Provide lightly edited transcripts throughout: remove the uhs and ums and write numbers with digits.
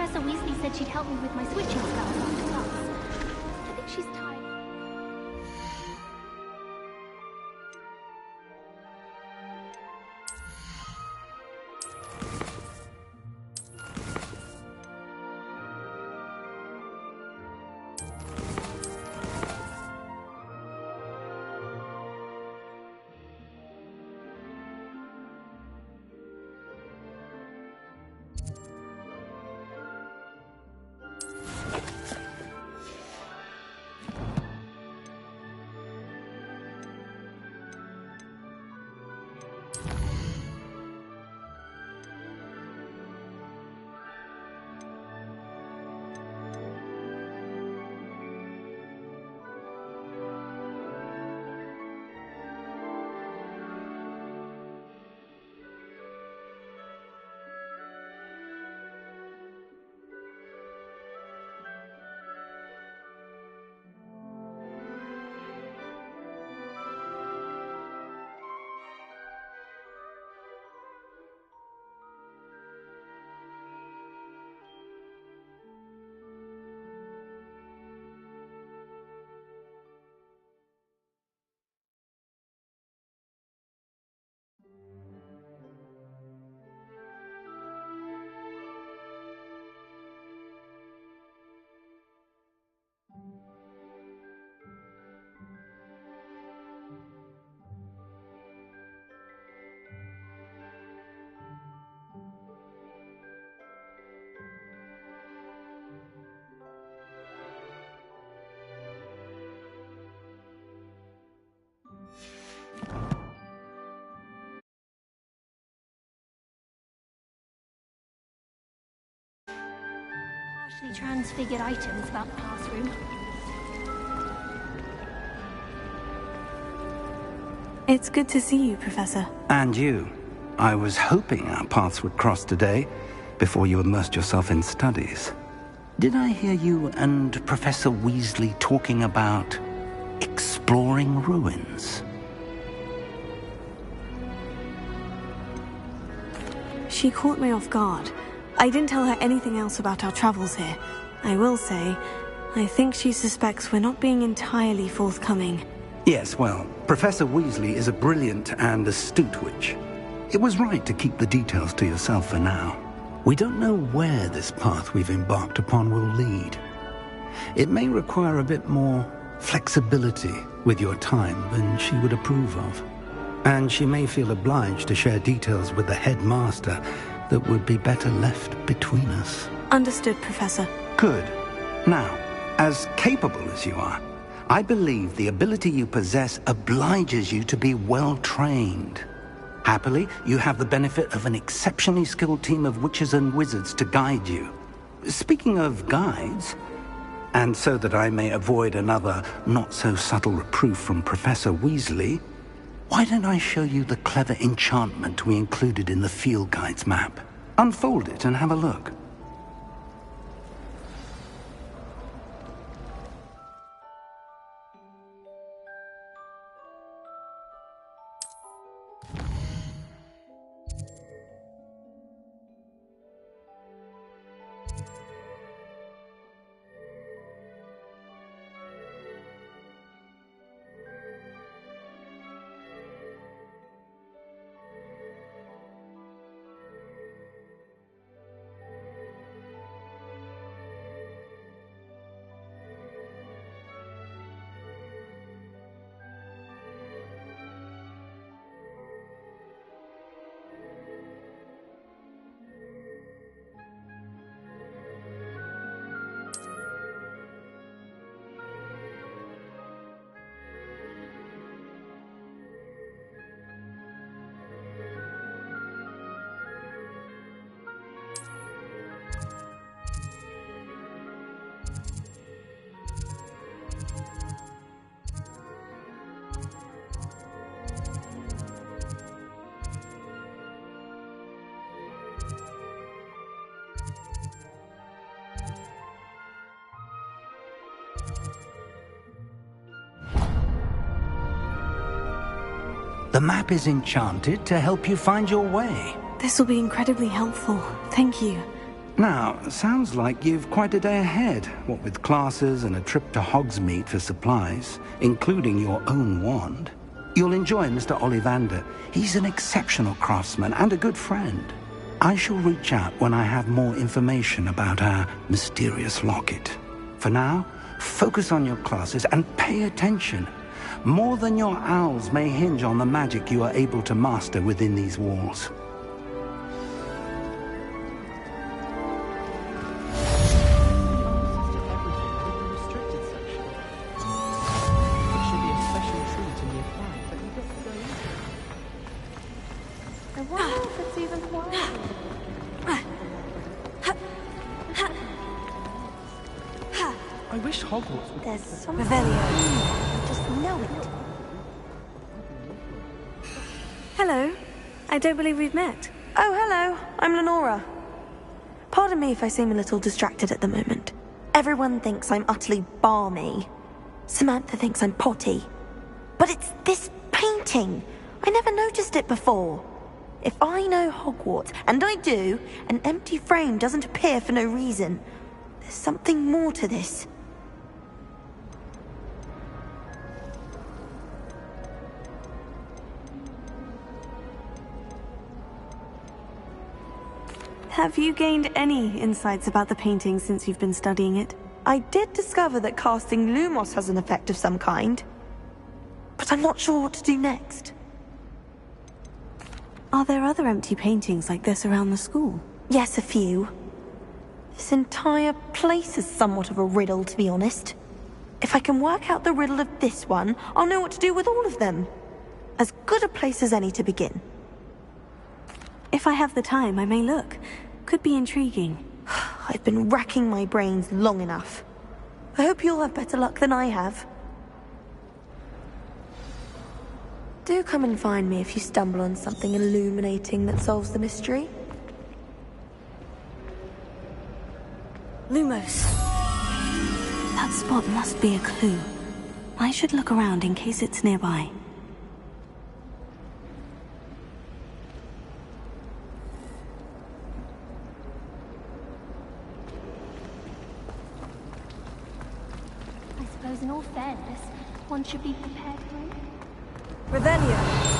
Professor Weasley said she'd help me with my switching spells after class. I think she's tired. Partially transfigured items about the classroom. It's good to see you, Professor. And you. I was hoping our paths would cross today, before you immersed yourself in studies. Did I hear you and Professor Weasley talking about exploring ruins? She caught me off guard. I didn't tell her anything else about our travels here. I will say, I think she suspects we're not being entirely forthcoming. Yes, well, Professor Weasley is a brilliant and astute witch. It was right to keep the details to yourself for now. We don't know where this path we've embarked upon will lead. It may require a bit more flexibility with your time than she would approve of. And she may feel obliged to share details with the headmaster that would be better left between us. Understood, Professor. Good. Now, as capable as you are, I believe the ability you possess obliges you to be well-trained. Happily, you have the benefit of an exceptionally skilled team of witches and wizards to guide you. Speaking of guides, and so that I may avoid another not-so-subtle reproof from Professor Weasley, why don't I show you the clever enchantment we included in the field guide's map? Unfold it and have a look. The map is enchanted to help you find your way. This will be incredibly helpful. Thank you. Now, sounds like you've quite a day ahead, what with classes and a trip to Hogsmeade for supplies, including your own wand. You'll enjoy Mr. Ollivander. He's an exceptional craftsman and a good friend. I shall reach out when I have more information about our mysterious locket. For now, focus on your classes and pay attention. More than your owls may hinge on the magic you are able to master within these walls. I wish Hogwarts would... There's something. Revelio. I just know it. Hello. I don't believe we've met. Oh, hello. I'm Lenora. Pardon me if I seem a little distracted at the moment. Everyone thinks I'm utterly balmy. Samantha thinks I'm potty. But it's this painting. I never noticed it before. If I know Hogwarts, and I do, an empty frame doesn't appear for no reason. There's something more to this. Have you gained any insights about the painting since you've been studying it? I did discover that casting Lumos has an effect of some kind. But I'm not sure what to do next. Are there other empty paintings like this around the school? Yes, a few. This entire place is somewhat of a riddle, to be honest. If I can work out the riddle of this one, I'll know what to do with all of them. As good a place as any to begin. If I have the time, I may look. Could be intriguing. I've been racking my brains long enough. I hope you'll have better luck than I have. Do come and find me if you stumble on something illuminating that solves the mystery. Lumos. That spot must be a clue. I should look around in case it's nearby. I suppose in all fairness, one should be prepared for it. Revelio.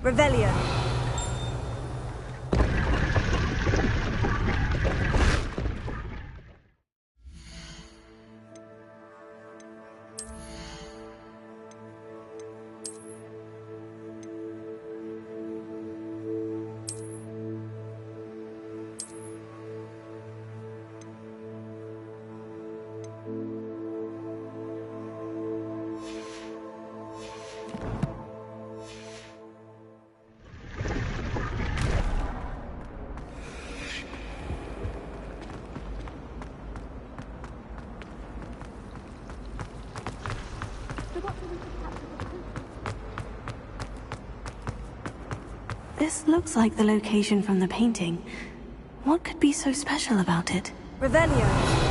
Revelio. This looks like the location from the painting. What could be so special about it? Revelio.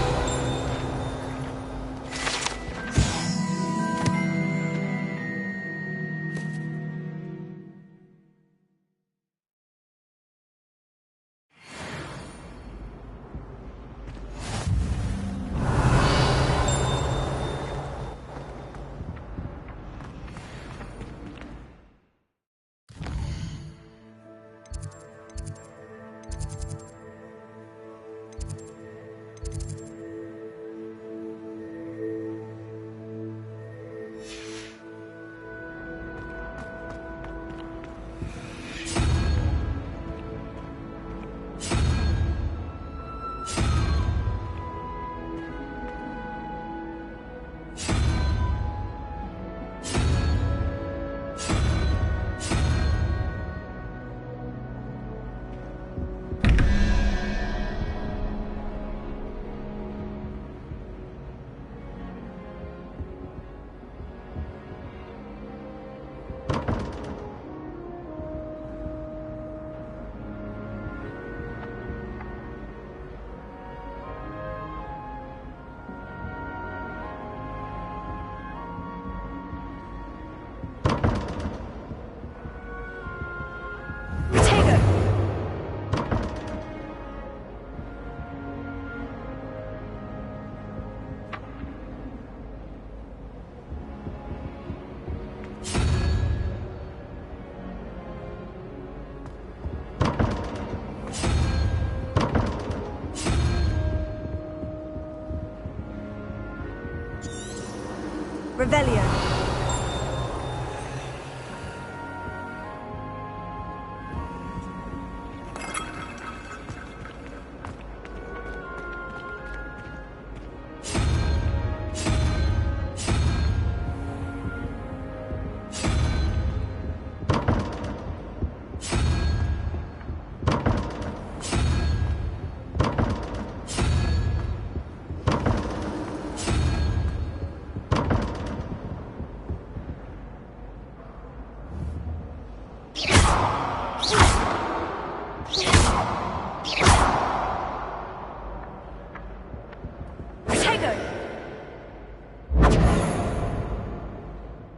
Revelio.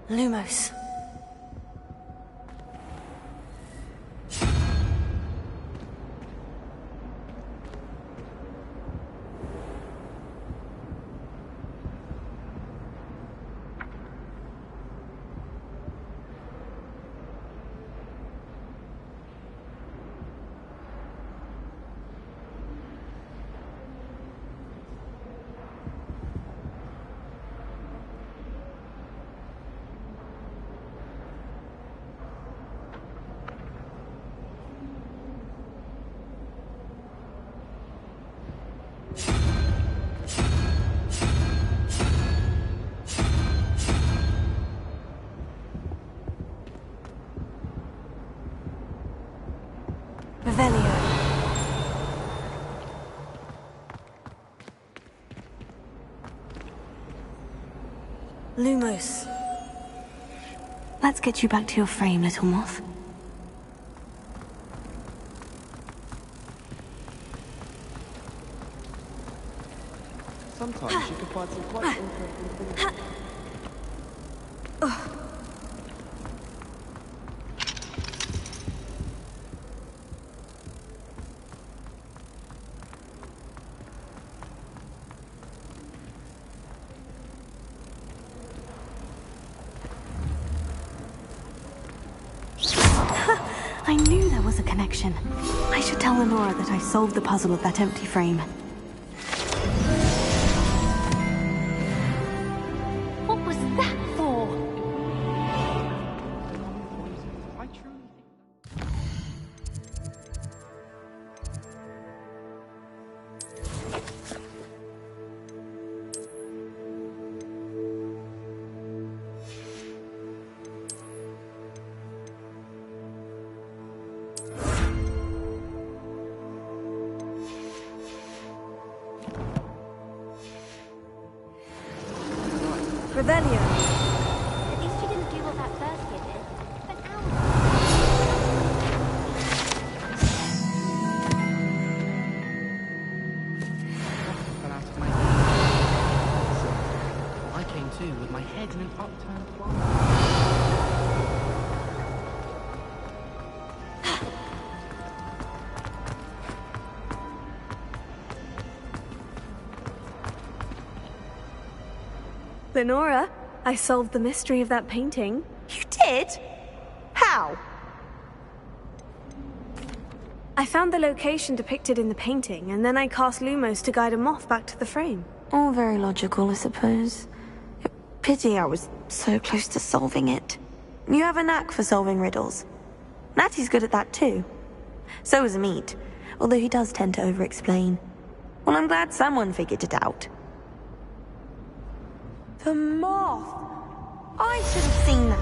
Lumos. Revelio. Lumos. Let's get you back to your frame, little moth. Sometimes you can find some quite interesting things. I knew there was a connection. I should tell Lenora that I solved the puzzle of that empty frame. What was that for? I truly Revelio. At least you didn't do what that first kid did. An hour. fell out of my head. So I came to with my head in an upturned plant. Lenora, I solved the mystery of that painting. You did? How? I found the location depicted in the painting, and then I cast Lumos to guide a moth back to the frame. All very logical, I suppose. Pity I was so close to solving it. You have a knack for solving riddles. Natty's good at that too. So is Amit, although he does tend to over-explain. Well, I'm glad someone figured it out. The moth! I should have seen that.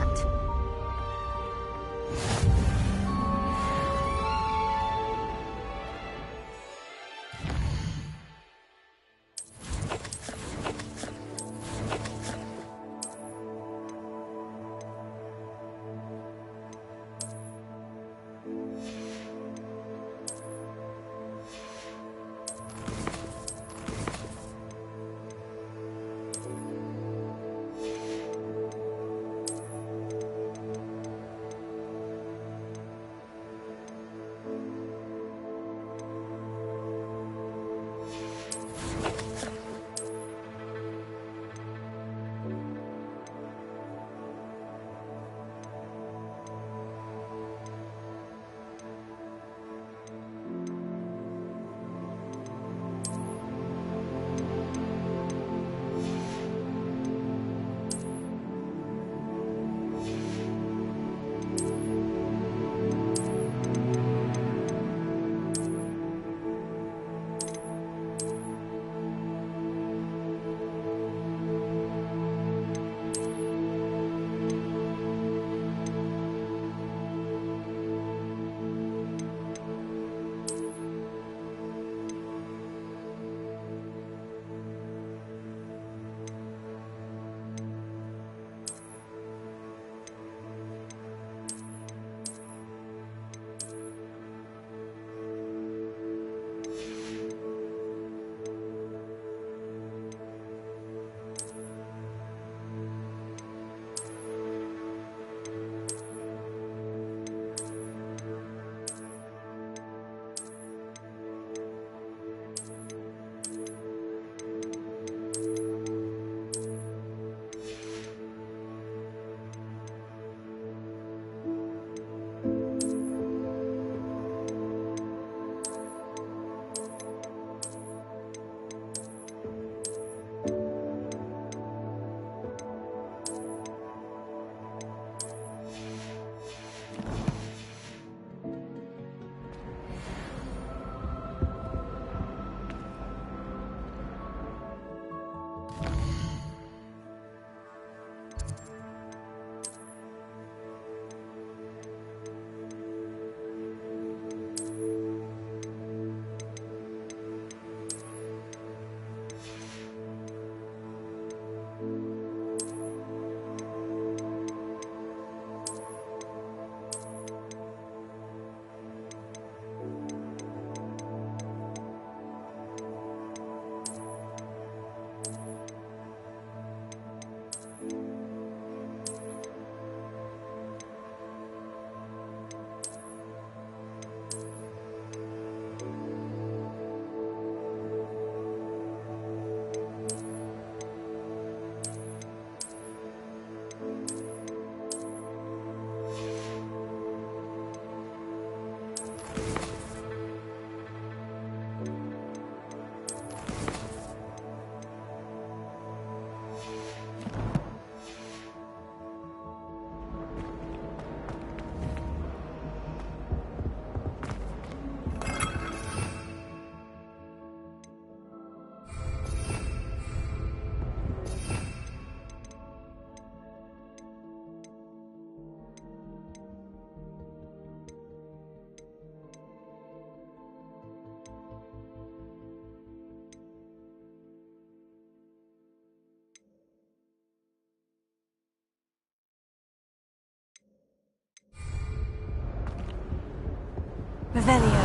Revelio.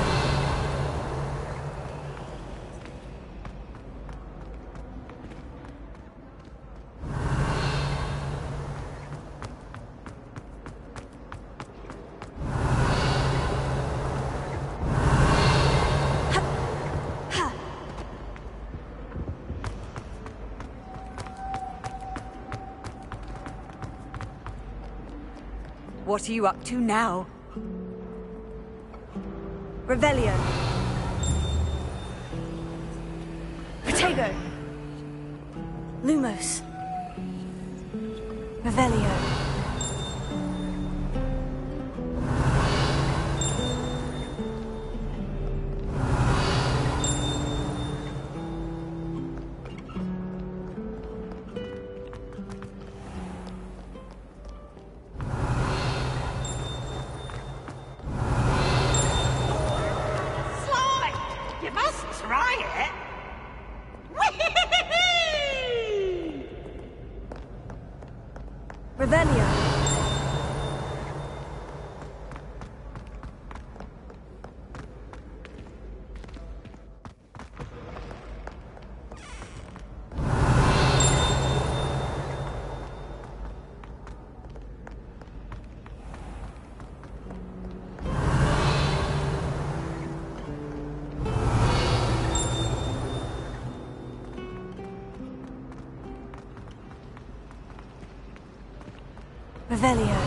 What are you up to now? Revelio. Protego. Lumos. Revelio. You must try it. Revelio. Revelio.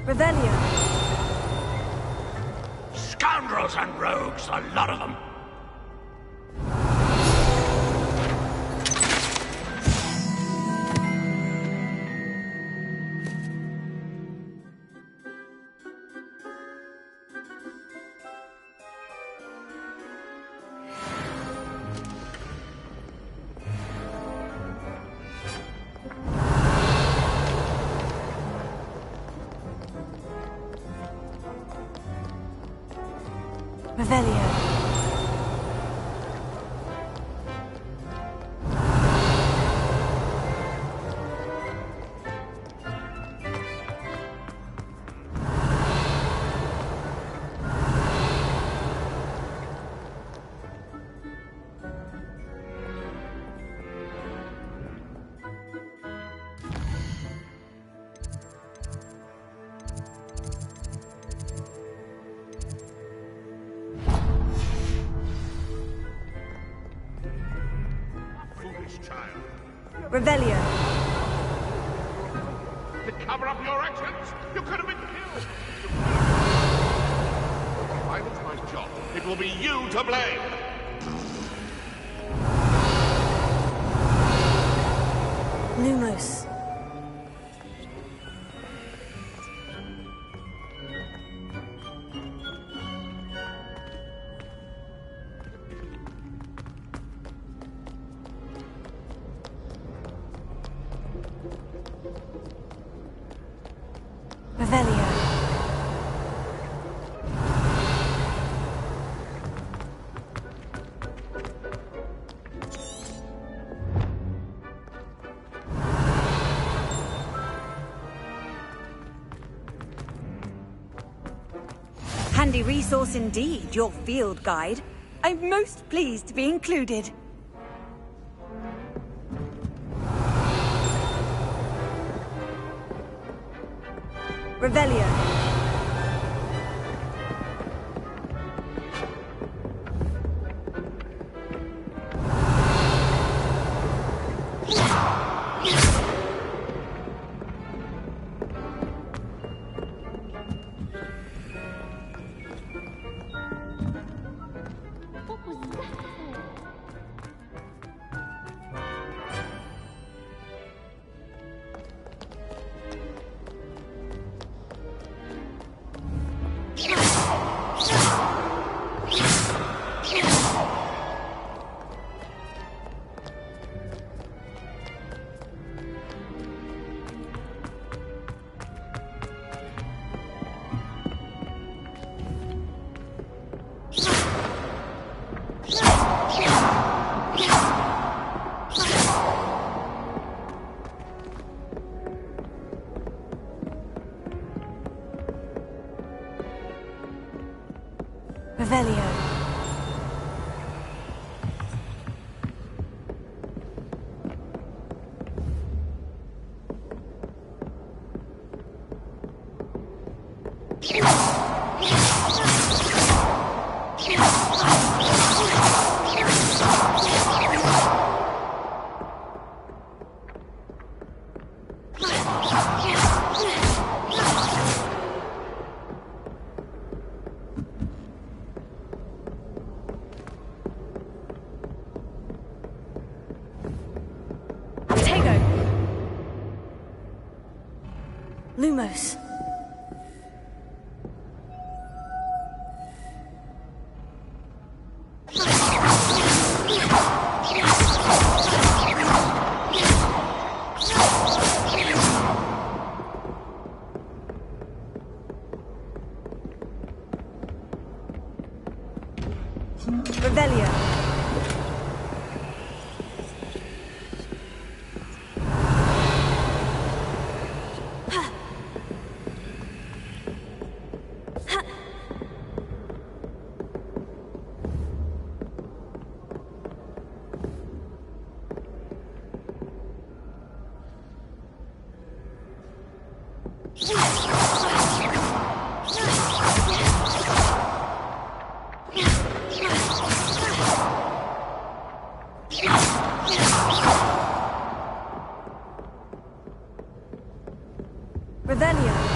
Revelio. Scoundrels and rogues, a lot of them. Revelio. Revelio. To cover up your actions, you could have been killed. If I lose my job, it will be you to blame. Lumos. Revelio. Handy resource indeed, your field guide. I'm most pleased to be included. Revelio. What was that for? Lumos. Revelio. Revelio.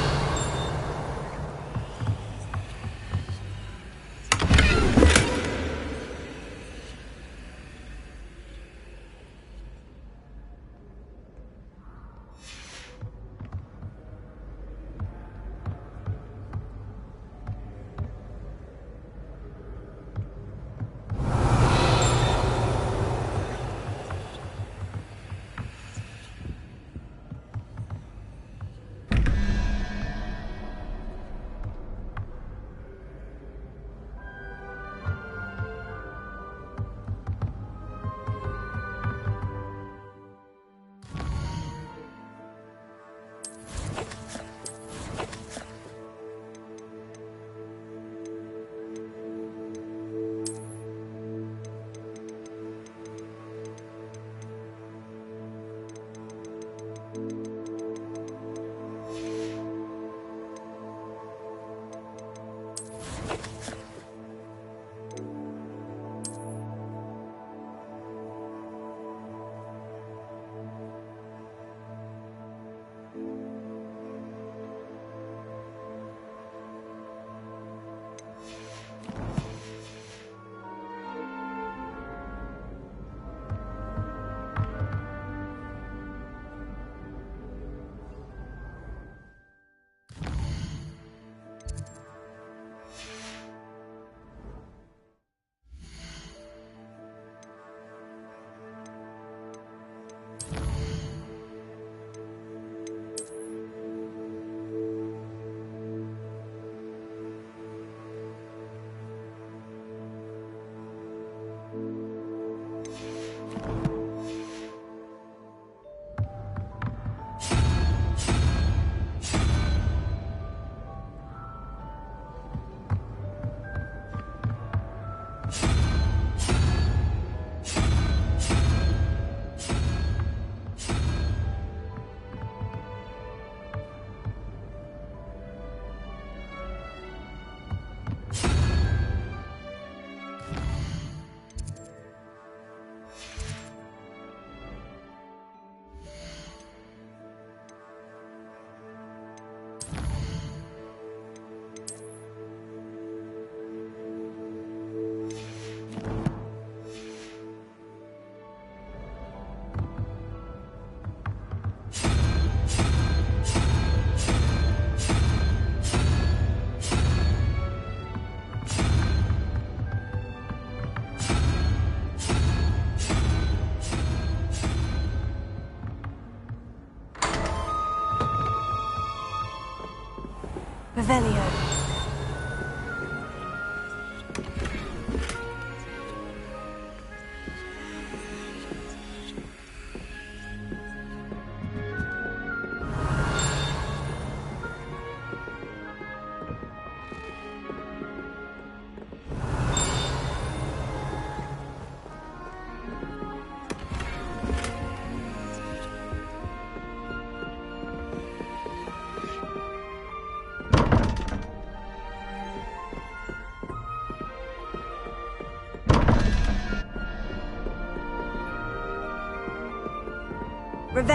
Revelio.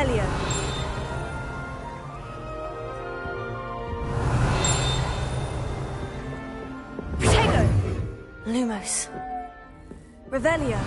Revelio. Protego. Lumos. Revelio.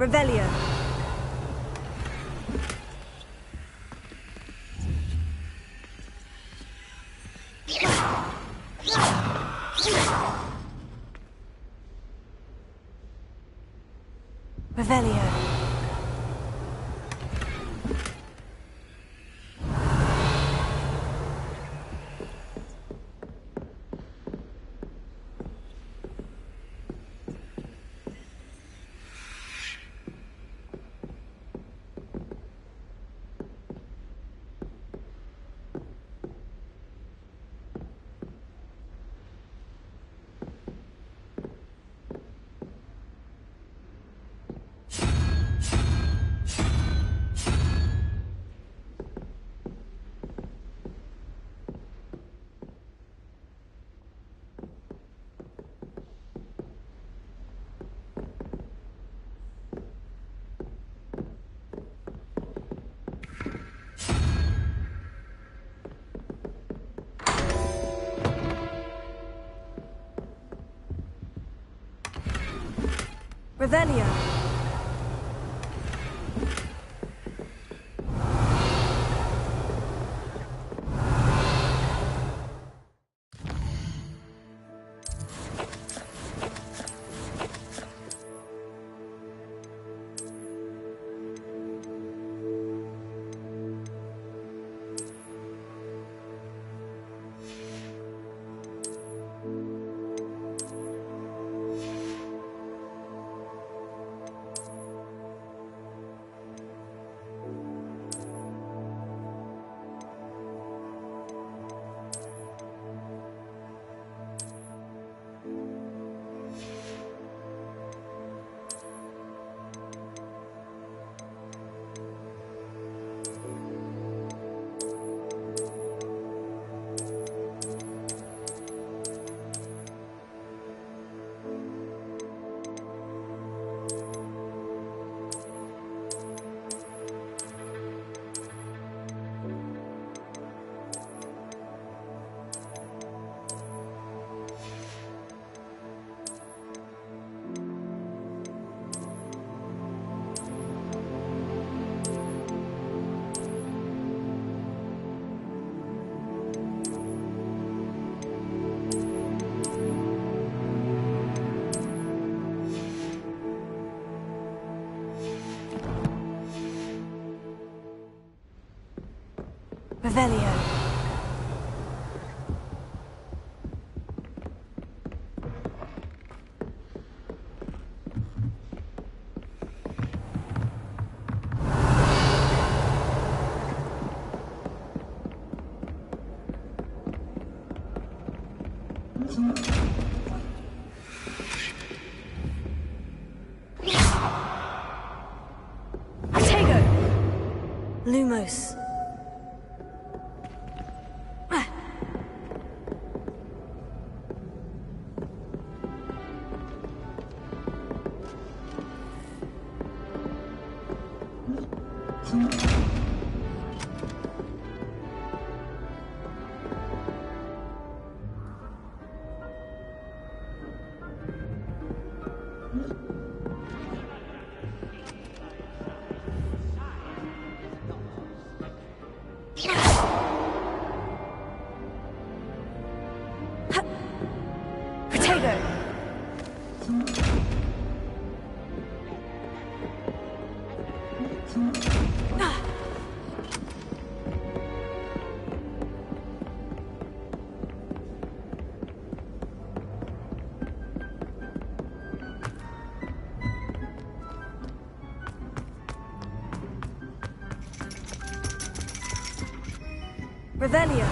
Revelio. Revelio. Revelio. Revelio. Lumos. Revelio.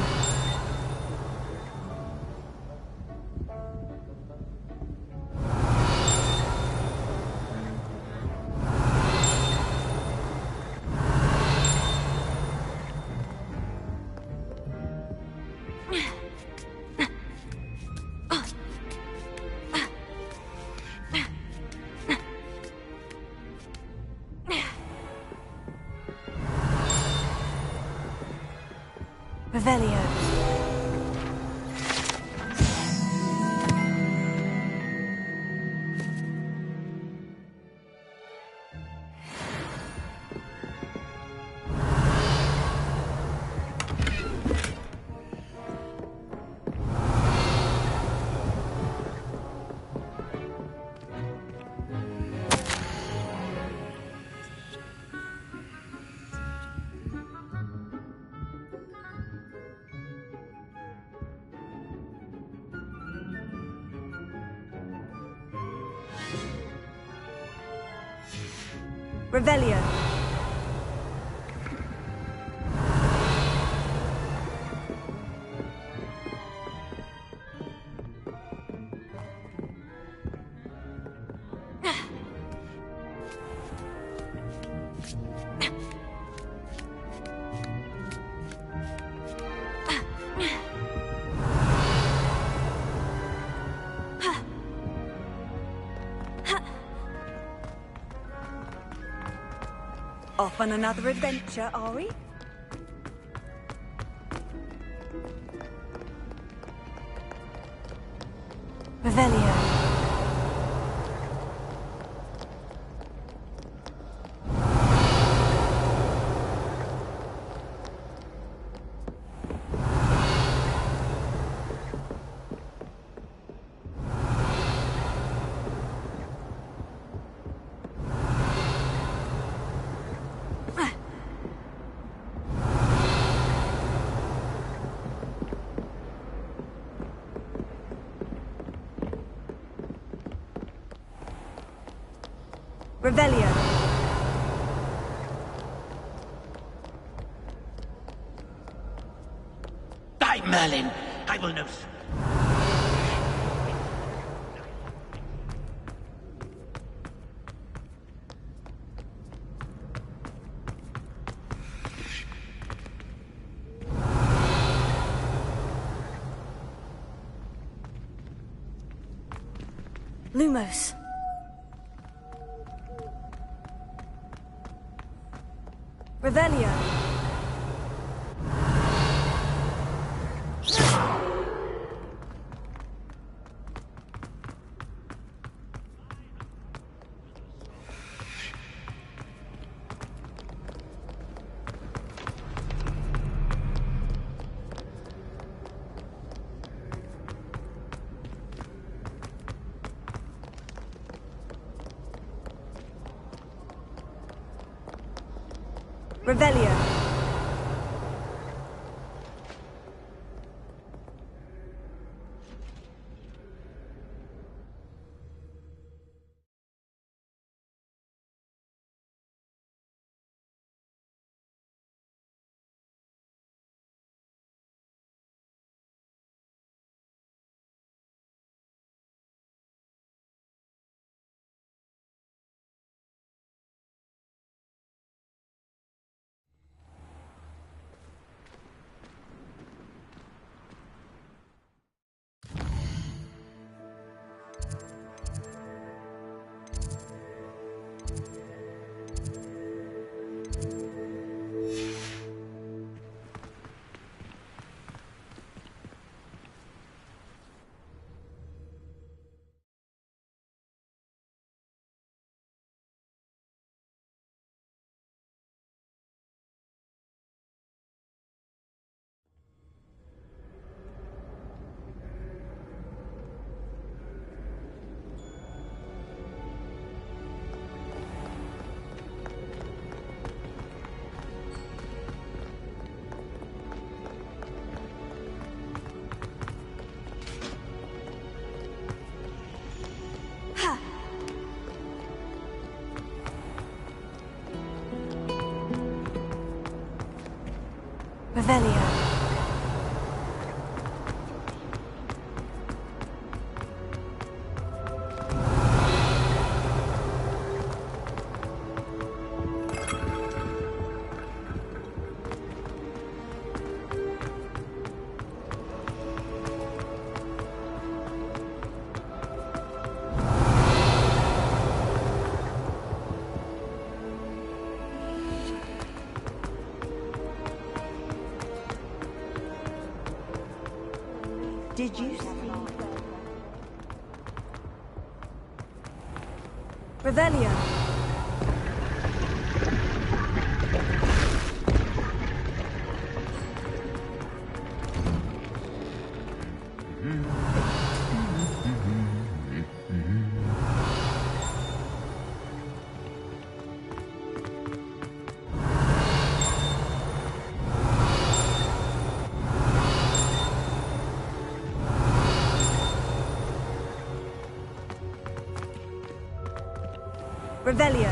Revelio. Revelio. Off on another adventure, are we? Revelio. Revelio. By Merlin, I will know. Lumos. Revelio. Revelio. Revelio. Did you see? Revelio. Revelio.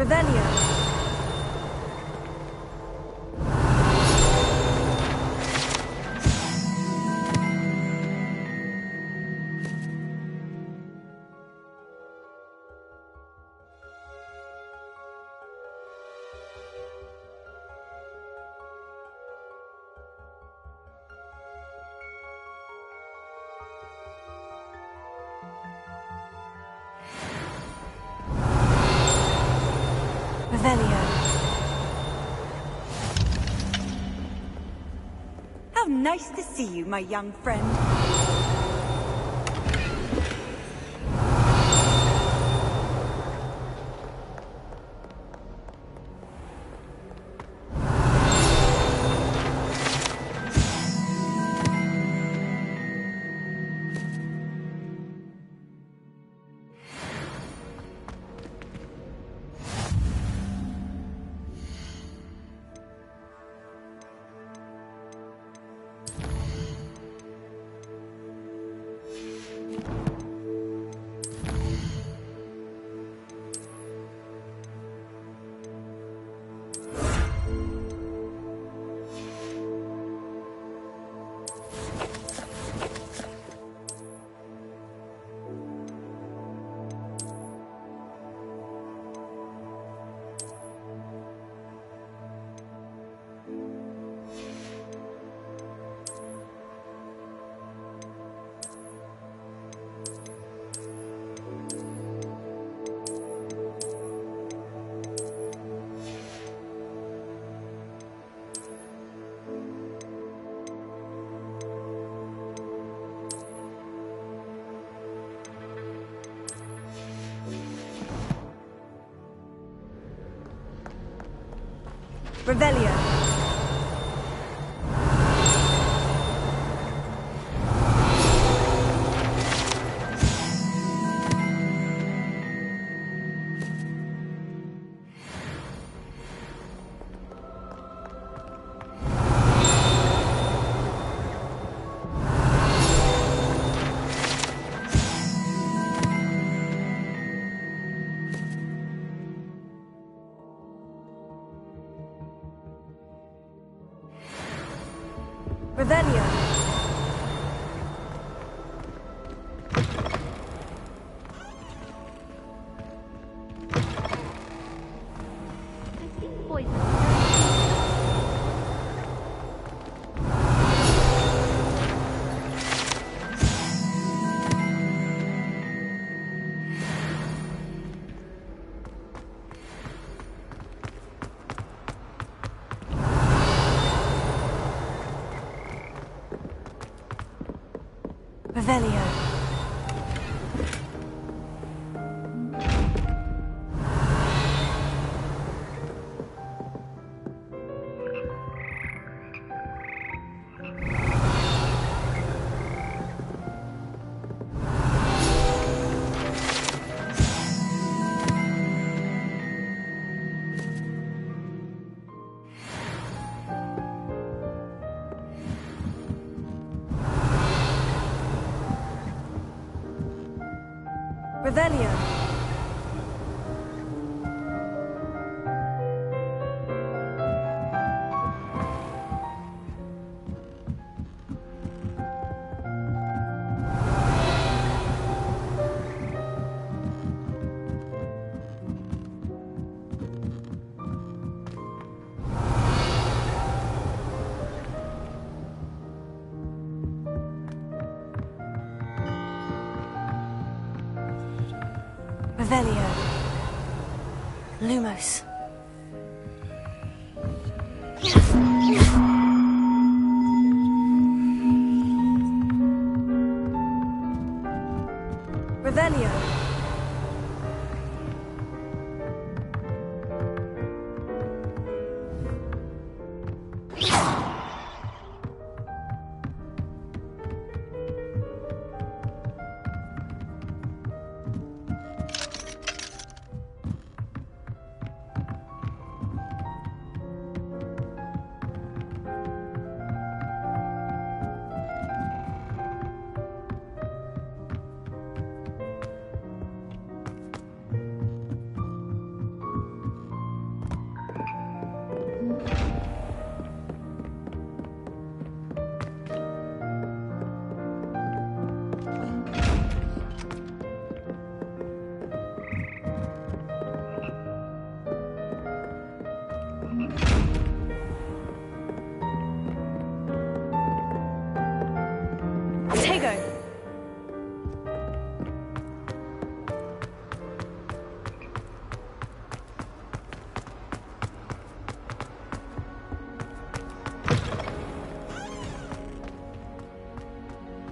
Revelio. Revelio. How nice to see you, my young friend. Revelio. Revelio. I think boys. Revelio. Revelio. Revelio. Lumos. Revelio.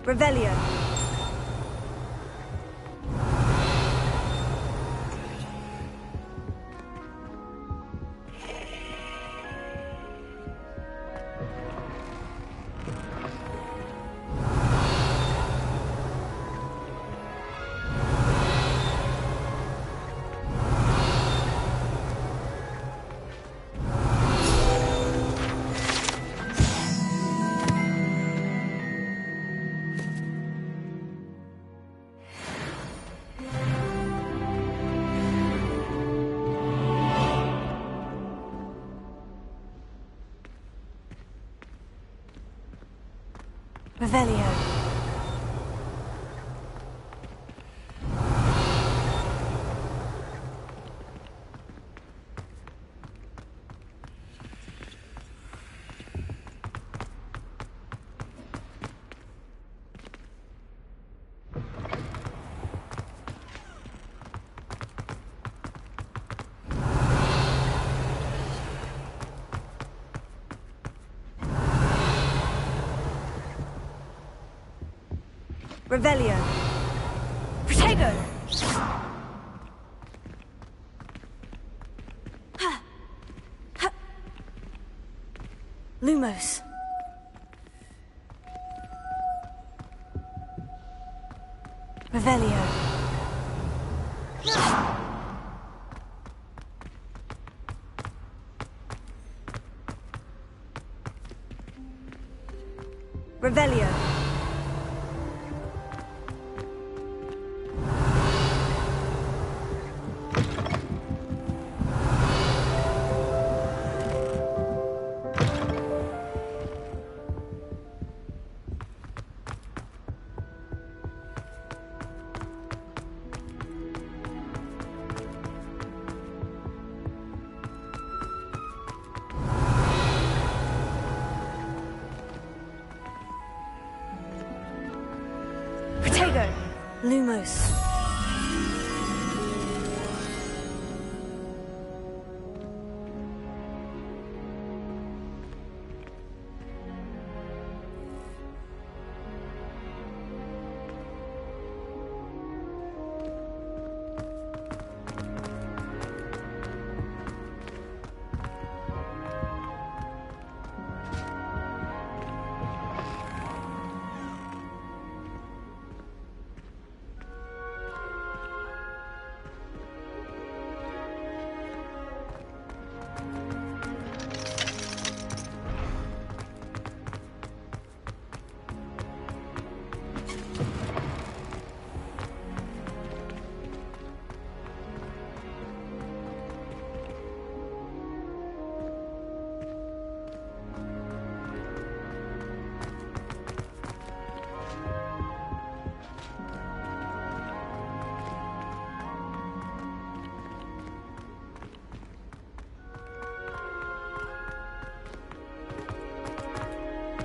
Revelio. Revelio. Revelio. Protego! Lumos. Revelio. Revelio. Protego! Lumos.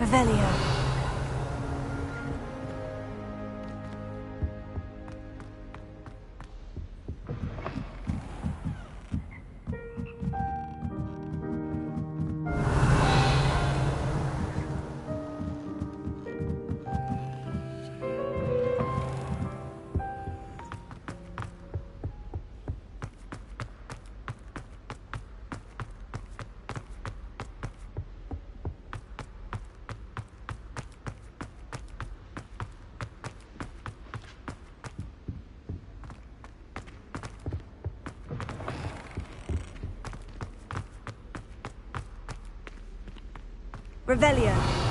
Revelio. Revelio.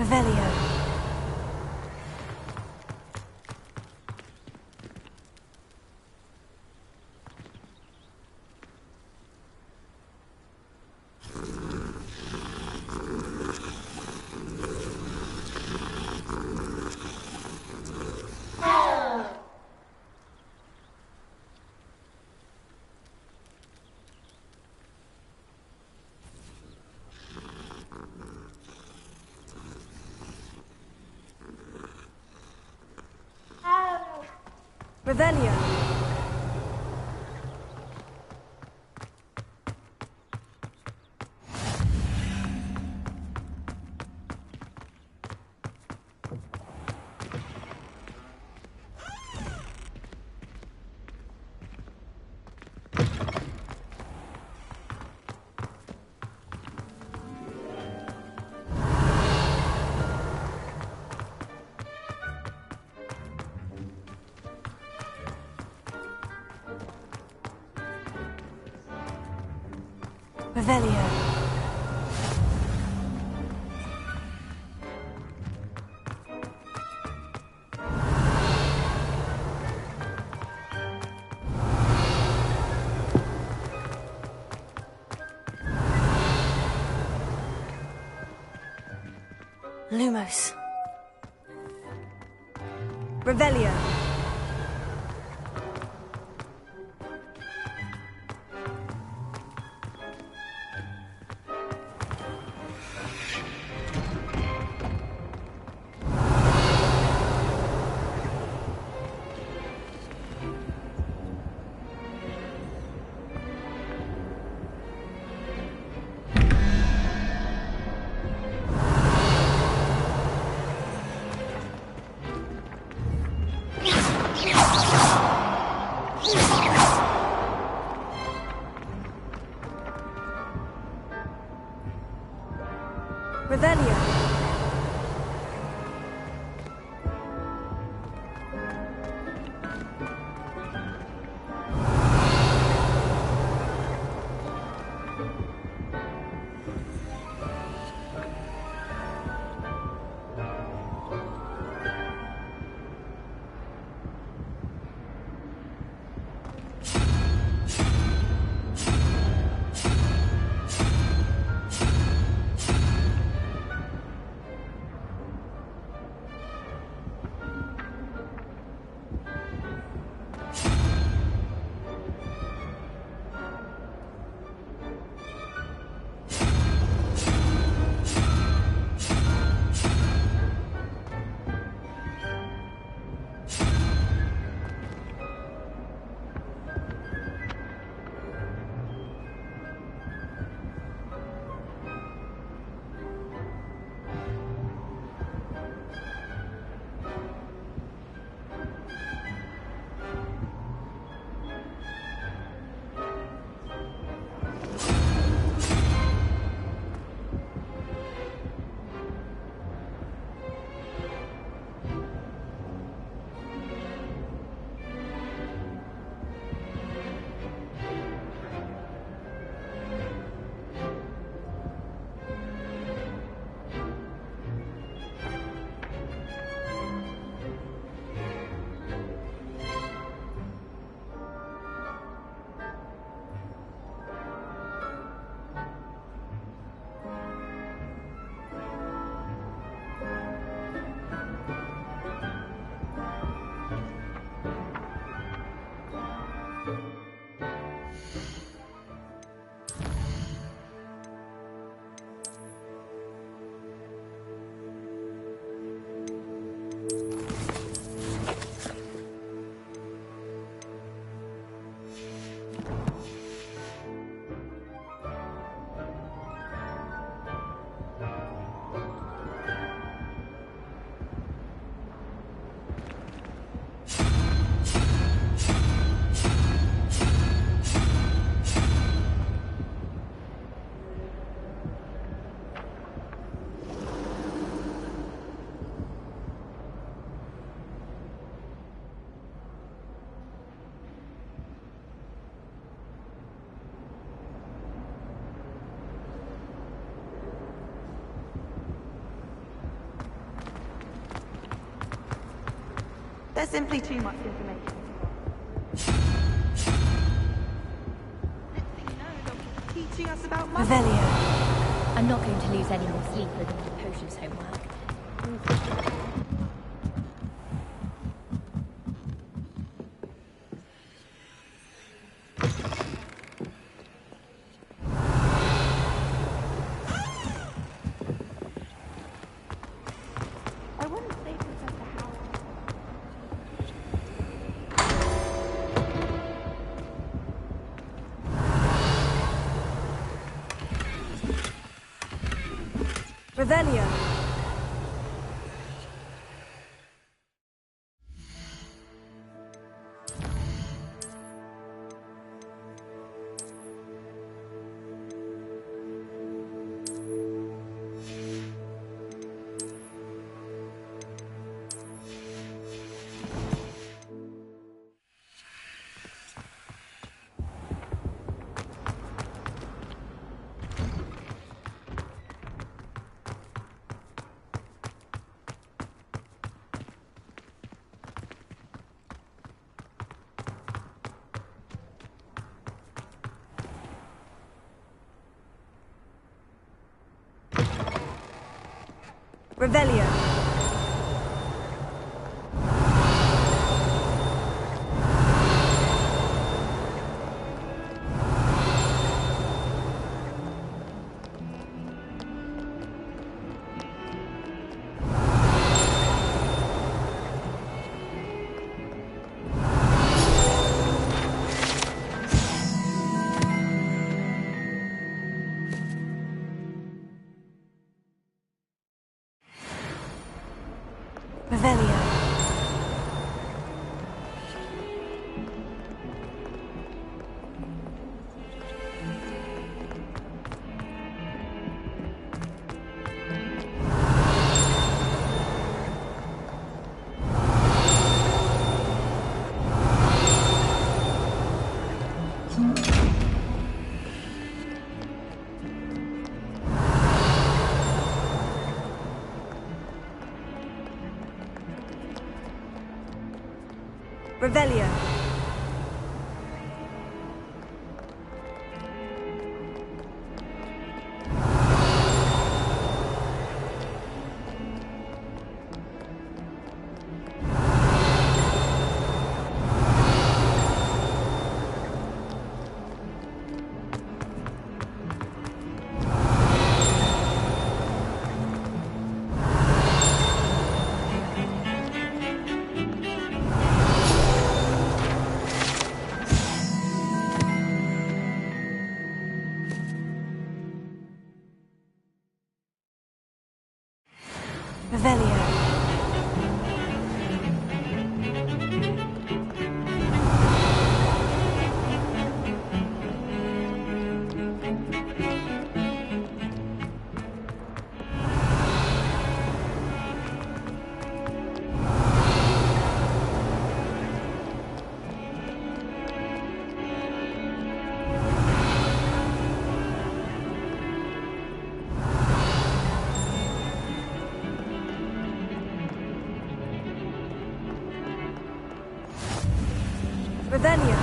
Revelio. Revelio. Revelio. Lumos. Revelio. Revelio. There's simply too much information. Next thing you know, they'll be teaching us about Revelio. I'm not going to lose any more sleep over the potions homework. I wouldn't say Professor Howard. Revelio. Revelio. Revelio. Revelio. Revelio. Revelio.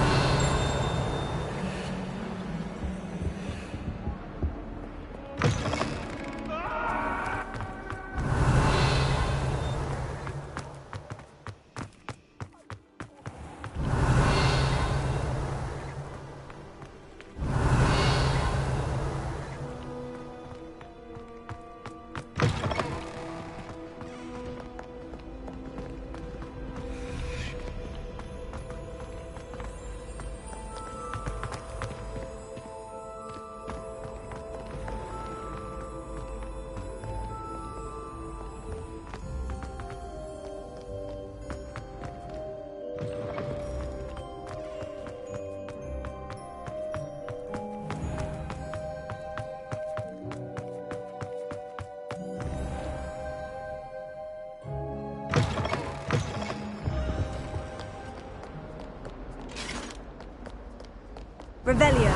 Revelio.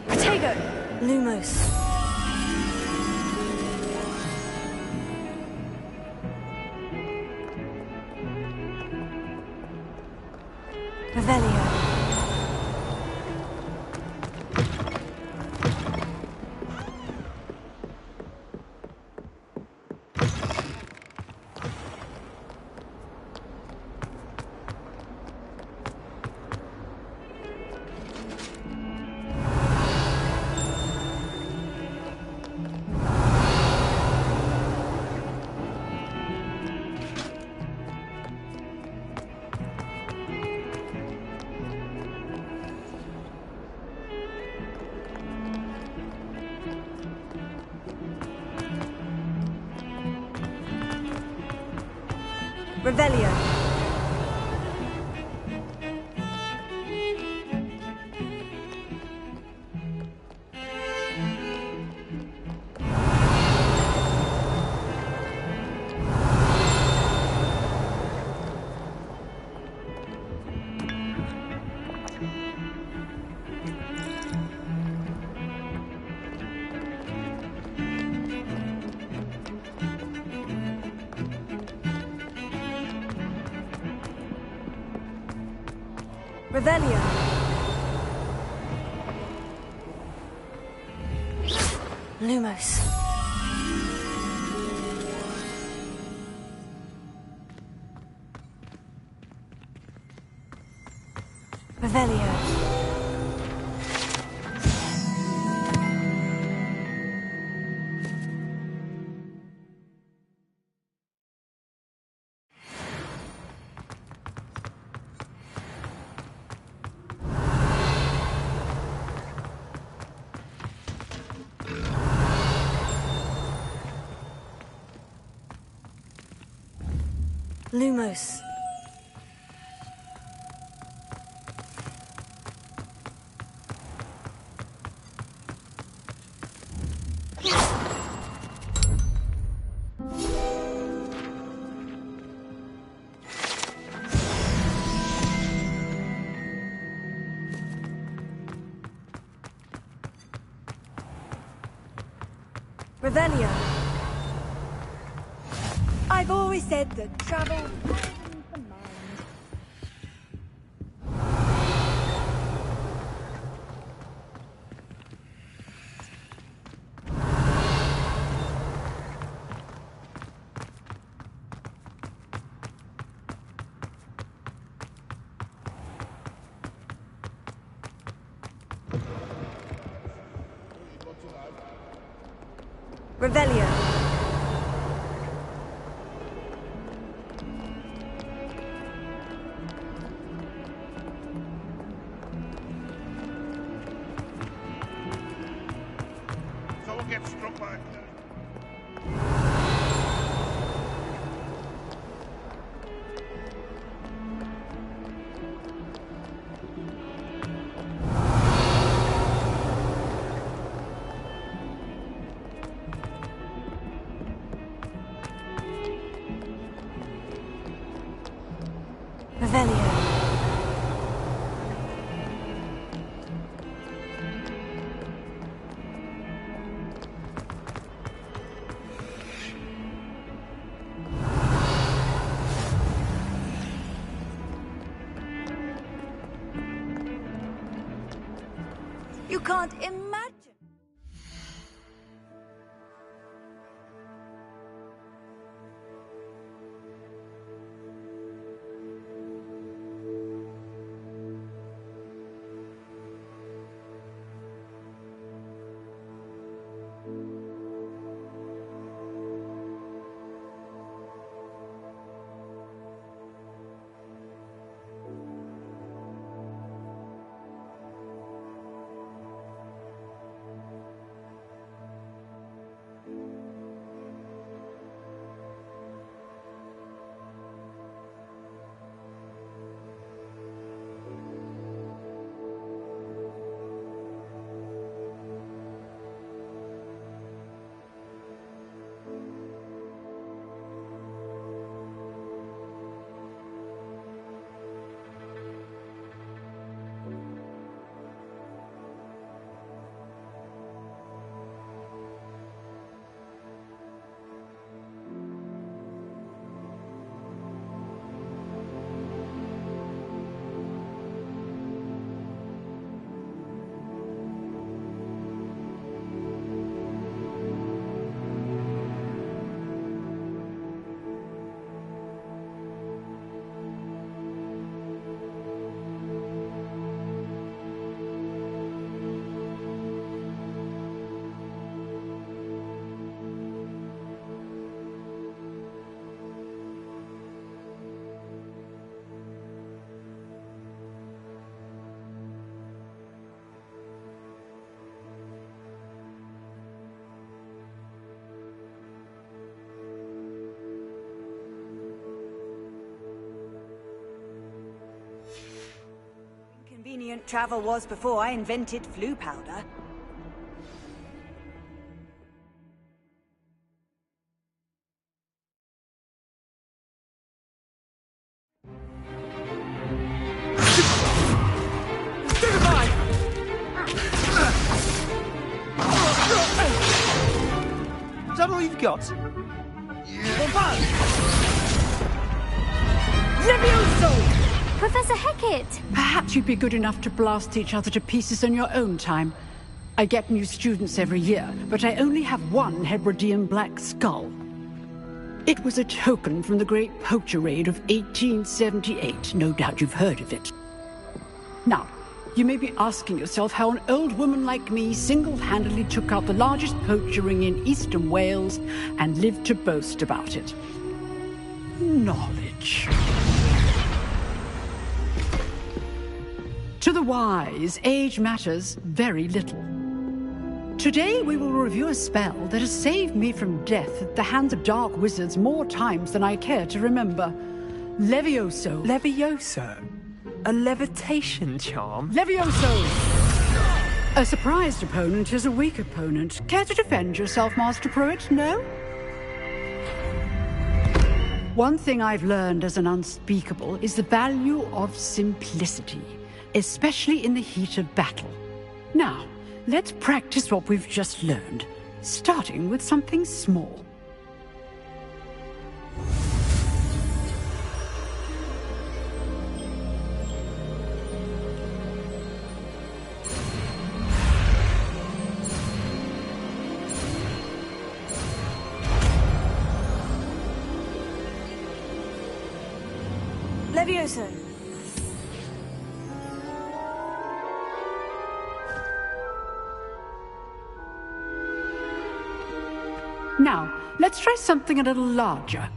Protego. Lumos. Revelio. Revelio. Revelio. Lumos. Revelio. Lumos. Revelio. I've always said that travel widens the mind. Revelio. Someone gets struck by a Revelio. You can't imagine. brilliant travel was before I invented flu powder. Is that all you've got? Levioso! Professor Hecat! Perhaps you'd be good enough to blast each other to pieces in your own time. I get new students every year, but I only have one Hebridean black skull. It was a token from the Great Poacher Raid of 1878. No doubt you've heard of it. Now, you may be asking yourself how an old woman like me single-handedly took out the largest poacher ring in eastern Wales and lived to boast about it. Knowledge. To the wise, age matters very little. Today we will review a spell that has saved me from death at the hands of dark wizards more times than I care to remember. Levioso. Levioso? A levitation charm? Levioso! A surprised opponent is a weak opponent. Care to defend yourself, Master Pruitt? No? One thing I've learned as an unspeakable is the value of simplicity, especially in the heat of battle. Now, let's practice what we've just learned, starting with something small. Levioso! Now, let's try something a little larger.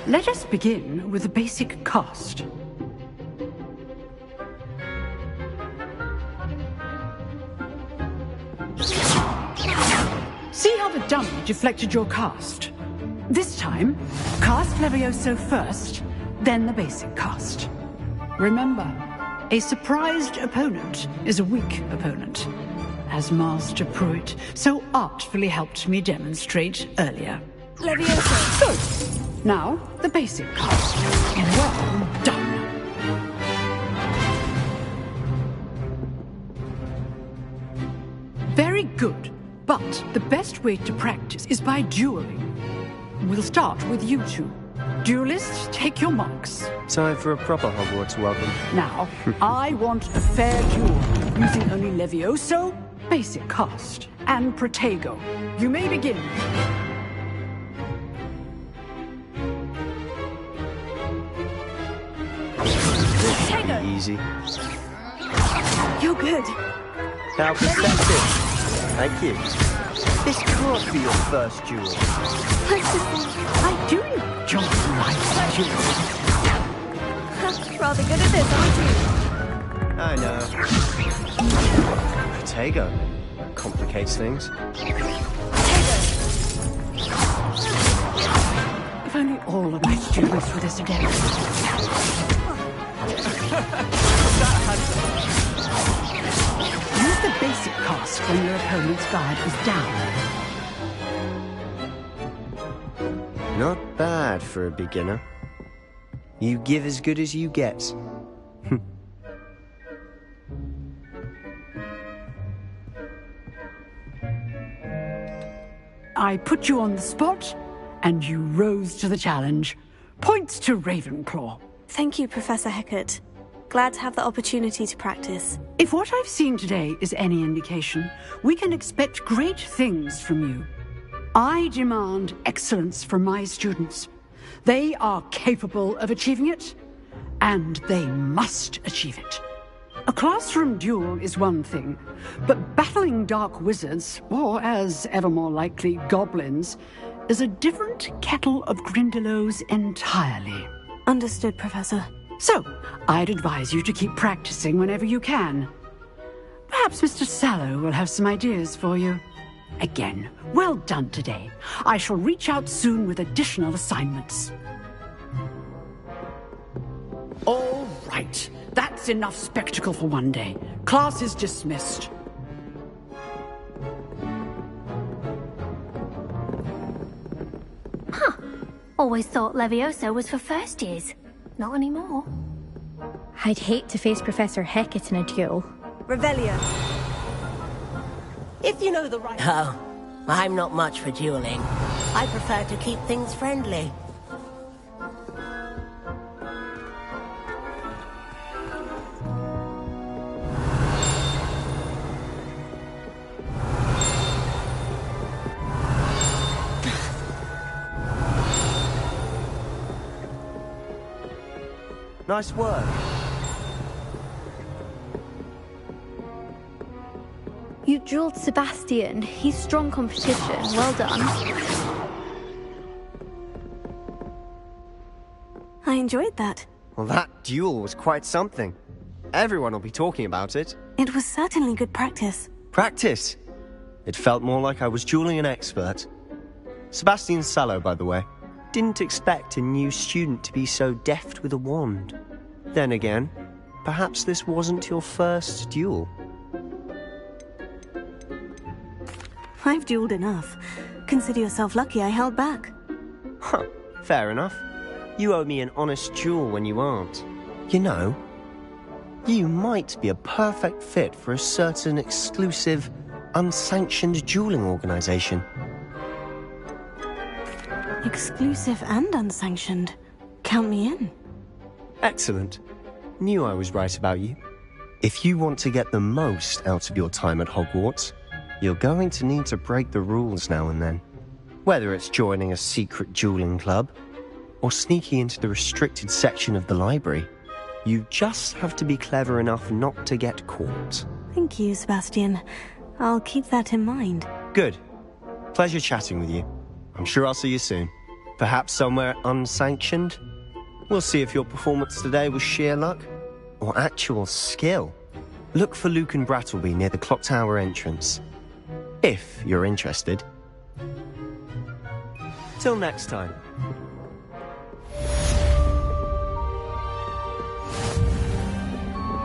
Let us begin with a basic cast. See how the dummy deflected your cast? This time, cast Levioso first, then the basic cast. Remember, a surprised opponent is a weak opponent, as Master Pruitt so artfully helped me demonstrate earlier. Levioso! Good. Now, the basic cast. Well done. Very good. But the best way to practice is by dueling. We'll start with you two. Duelists, take your marks. Time for a proper Hogwarts welcome. Now, I want a fair duel, using only Levioso, basic cast, and Protego. You may begin. Easy. You're good. How pathetic. Thank you. This can't be your first duel. I do enjoy my duels. Rather good at this, aren't you? I know. Protego. Complicates things. If only all of my students were this adept. Use the basic cast when your opponent's guard is down. Not bad for a beginner. You give as good as you get. I put you on the spot, and you rose to the challenge. Points to Ravenclaw. Thank you, Professor Hecat. Glad to have the opportunity to practice. If what I've seen today is any indication, we can expect great things from you. I demand excellence from my students. They are capable of achieving it, and they must achieve it. A classroom duel is one thing, but battling dark wizards, or as ever more likely, goblins, is a different kettle of Grindylows entirely. Understood, Professor. So, I'd advise you to keep practicing whenever you can. Perhaps Mr. Sallow will have some ideas for you. Again, well done today. I shall reach out soon with additional assignments. All right. That's enough spectacle for one day. Class is dismissed. Always thought Levioso was for first years. Not anymore. I'd hate to face Professor Hecat in a duel. Revelio. If you know the right... Oh, I'm not much for dueling. I prefer to keep things friendly. Nice work. You dueled Sebastian. He's strong competition. Well done. I enjoyed that. Well, that duel was quite something. Everyone will be talking about it. It was certainly good practice. Practice? It felt more like I was dueling an expert. Sebastian Sallow, by the way. Didn't expect a new student to be so deft with a wand. Then again, perhaps this wasn't your first duel. I've dueled enough. Consider yourself lucky I held back. Huh, fair enough. You owe me an honest duel when you aren't. You know, you might be a perfect fit for a certain exclusive, unsanctioned dueling organization. Exclusive and unsanctioned. Count me in. Excellent. Knew I was right about you. If you want to get the most out of your time at Hogwarts, you're going to need to break the rules now and then. Whether it's joining a secret dueling club, or sneaking into the restricted section of the library, you just have to be clever enough not to get caught. Thank you, Sebastian. I'll keep that in mind. Good. Pleasure chatting with you. I'm sure I'll see you soon. Perhaps somewhere unsanctioned? We'll see if your performance today was sheer luck or actual skill. Look for Luke and Brattleby near the clock tower entrance. If you're interested. Till next time.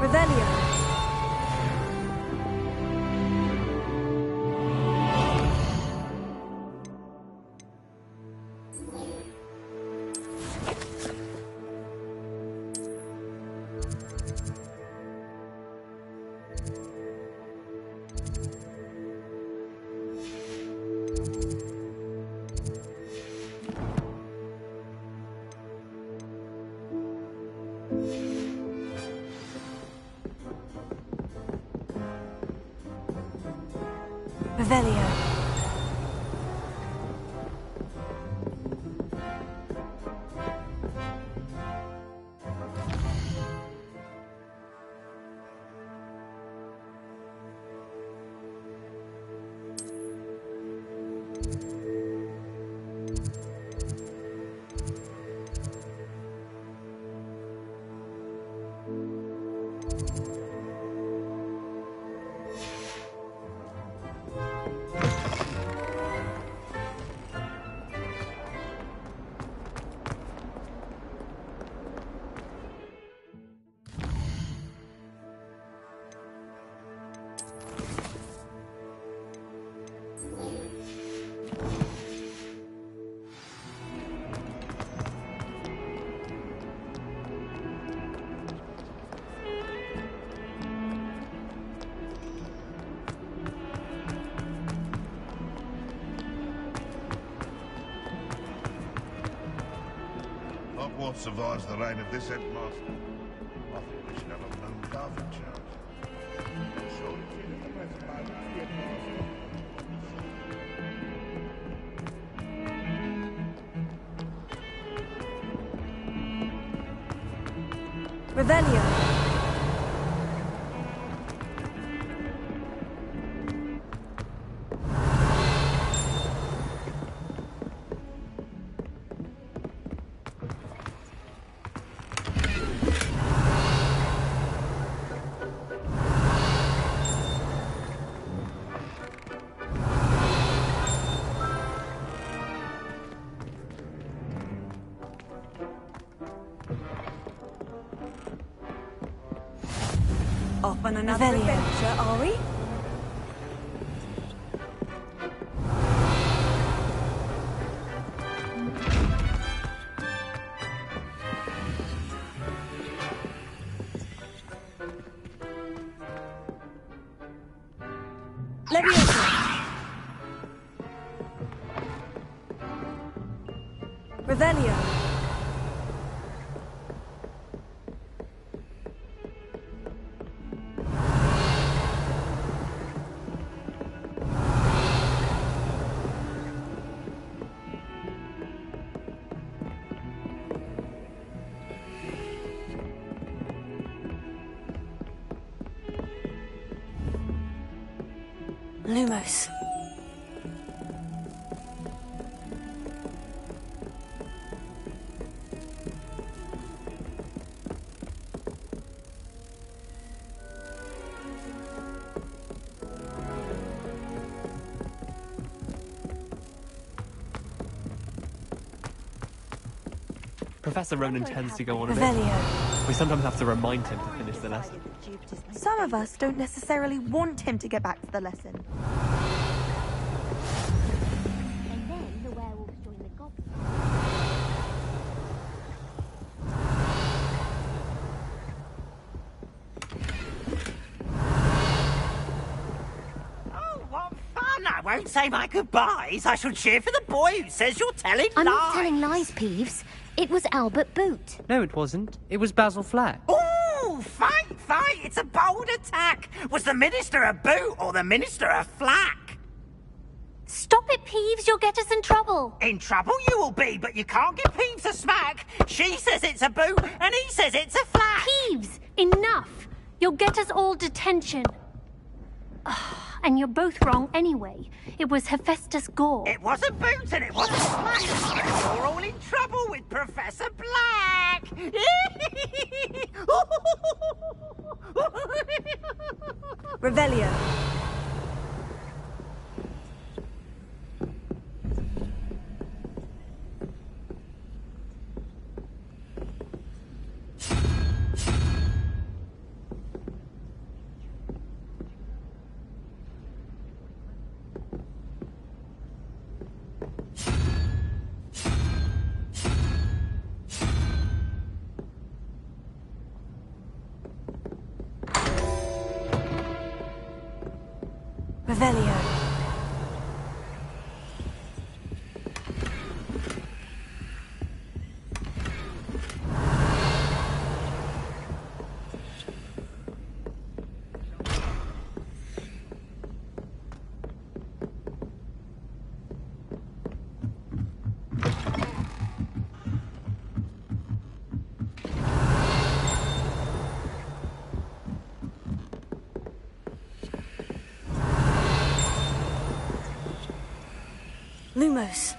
Revelio. Revelio. Hogwarts survives the reign of this headmaster. I think we should have a known guard in charge. Surely. Revelio. Off on another Revelio. adventure, are we? Leviosa. Revelio. Lumos. Professor Ronan tends to go on a bit. Revelio. We sometimes have to remind him to finish the lesson. Some of us don't necessarily want him to get back to the lesson. And then the werewolves join the goblins. Oh, what fun! I won't say my goodbyes. I shall cheer for the boy who says you're telling I'm lies. not telling lies, Peeves. It was Albert Boot. No, it wasn't. It was Basil Flack. Ooh, fight, fight! It's a bold attack. Was the minister a boot or the minister a flack? Stop it, Peeves. You'll get us in trouble. In trouble you will be, but you can't give Peeves a smack. She says it's a boot and he says it's a flack. Peeves, enough. You'll get us all detention. And you're both wrong anyway. It was Hephaestus Gore. It wasn't Boot and it wasn't Flack. You're all in trouble with Professor Black. Revelio. Revelio. Lumos.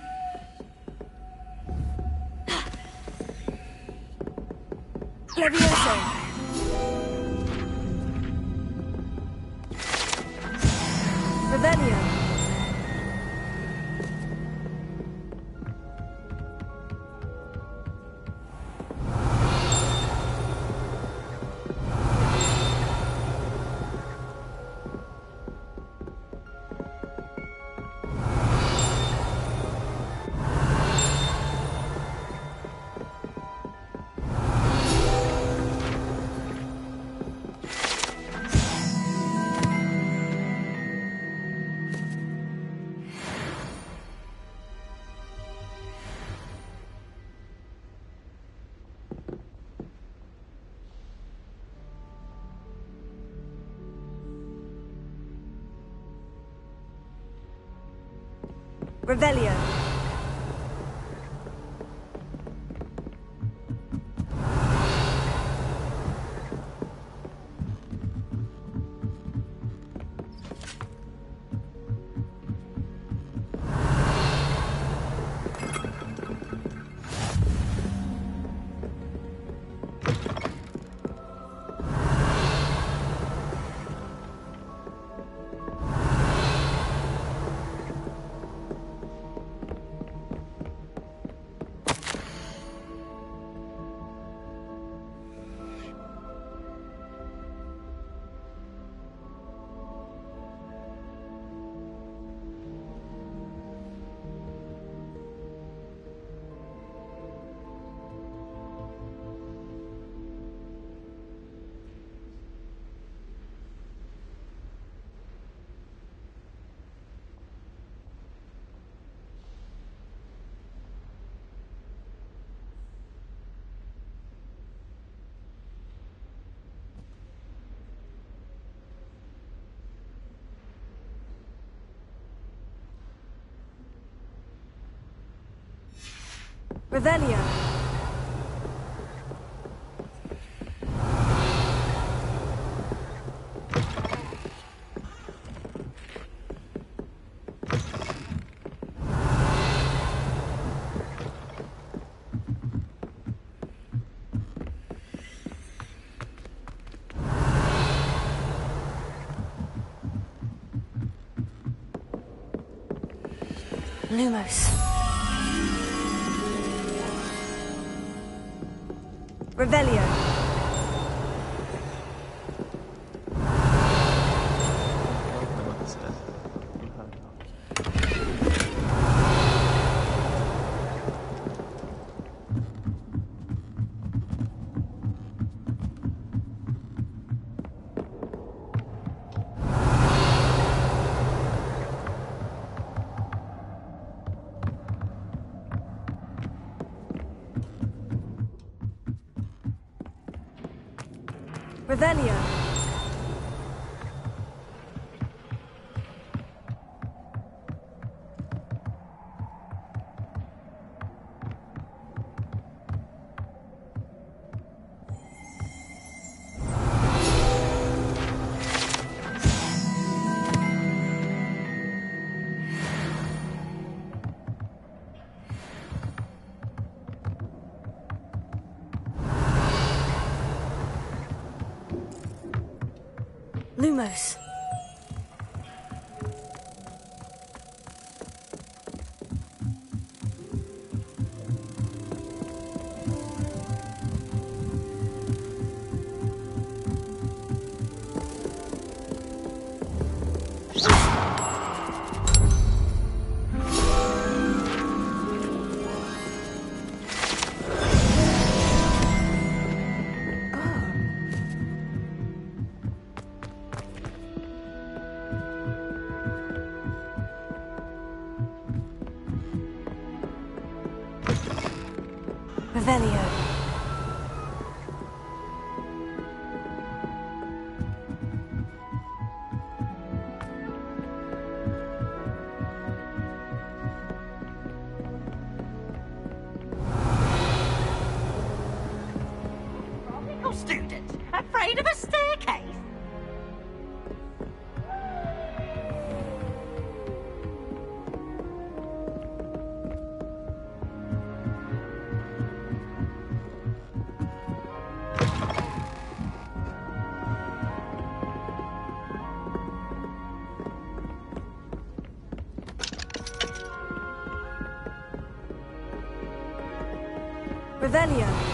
Leviosa. Revelio. Revelio. Revelio. Lumos. Revelio. Revelio. Lumos. Revelio. Student, afraid of a staircase? Revelio.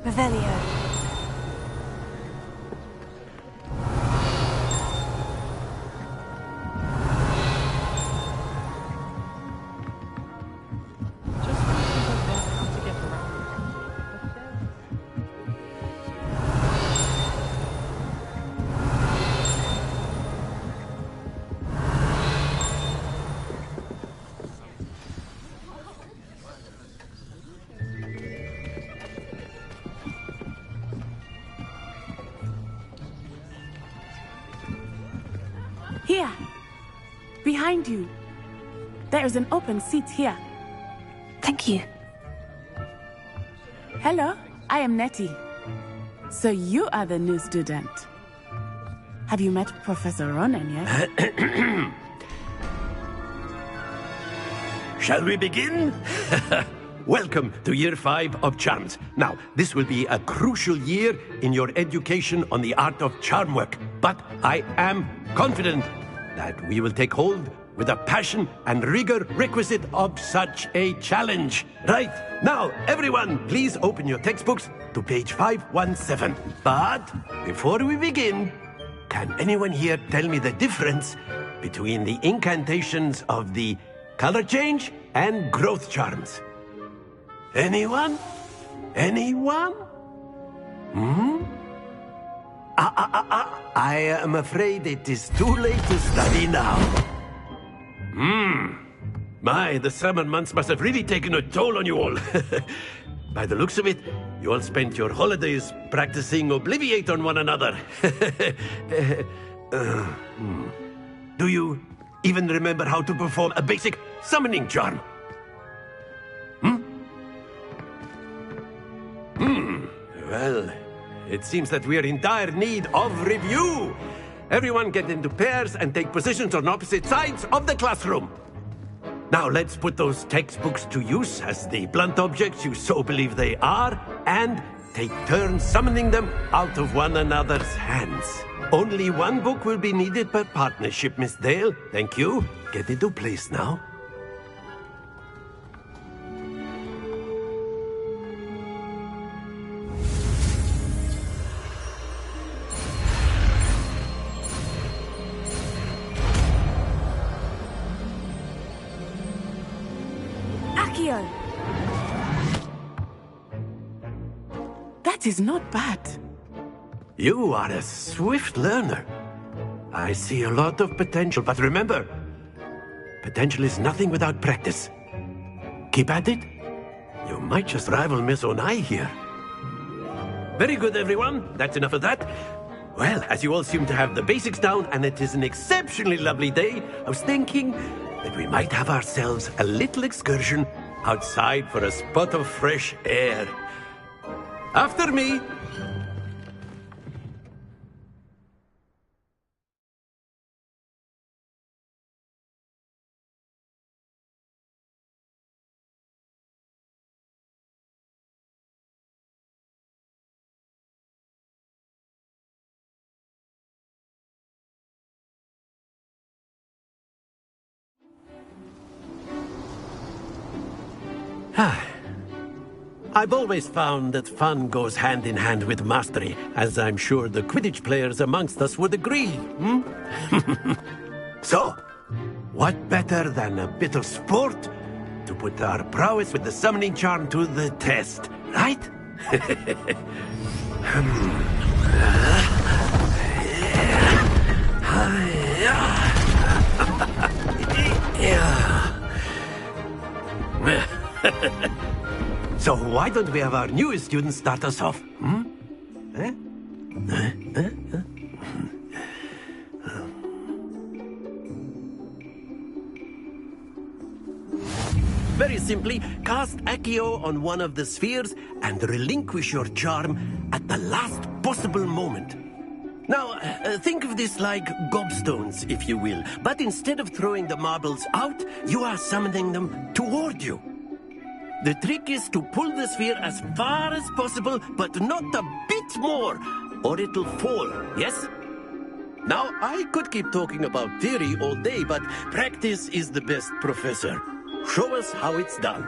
Revelio. Here! Behind you. There is an open seat here. Thank you. Hello, I am Nettie. So you are the new student. Have you met Professor Ronan yet? Shall we begin? Welcome to Year 5 of Charms. Now, this will be a crucial year in your education on the art of charm work. But I am confident that we will take hold with the passion and rigor requisite of such a challenge. Right, now, everyone, please open your textbooks to page 517. But before we begin, can anyone here tell me the difference between the incantations of the color change and growth charms? Anyone? Anyone? I am afraid it is too late to study now. My, the summer months must have really taken a toll on you all. By the looks of it, you all spent your holidays practicing Obliviate on one another. Do you even remember how to perform a basic summoning charm? Well, it seems that we are in dire need of review. Everyone get into pairs and take positions on opposite sides of the classroom. Now let's put those textbooks to use as the blunt objects you so believe they are, and take turns summoning them out of one another's hands. Only one book will be needed per partnership, Miss Dale. Thank you. Get into place now. That is not bad. You are a swift learner. I see a lot of potential, but remember, potential is nothing without practice. Keep at it. You might just rival Miss Onai here. Very good, everyone. That's enough of that. Well, as you all seem to have the basics down, and it is an exceptionally lovely day, I was thinking that we might have ourselves a little excursion outside for a spot of fresh air. After me. I've always found that fun goes hand in hand with mastery, as I'm sure the Quidditch players amongst us would agree. So, what better than a bit of sport to put our prowess with the summoning charm to the test, right? So why don't we have our newest student start us off? Very simply, cast Accio on one of the spheres and relinquish your charm at the last possible moment. Now, think of this like gobstones, if you will, but instead of throwing the marbles out, you are summoning them toward you. The trick is to pull the sphere as far as possible, but not a bit more, or it'll fall, yes? Now, I could keep talking about theory all day, but practice is the best professor. Show us how it's done.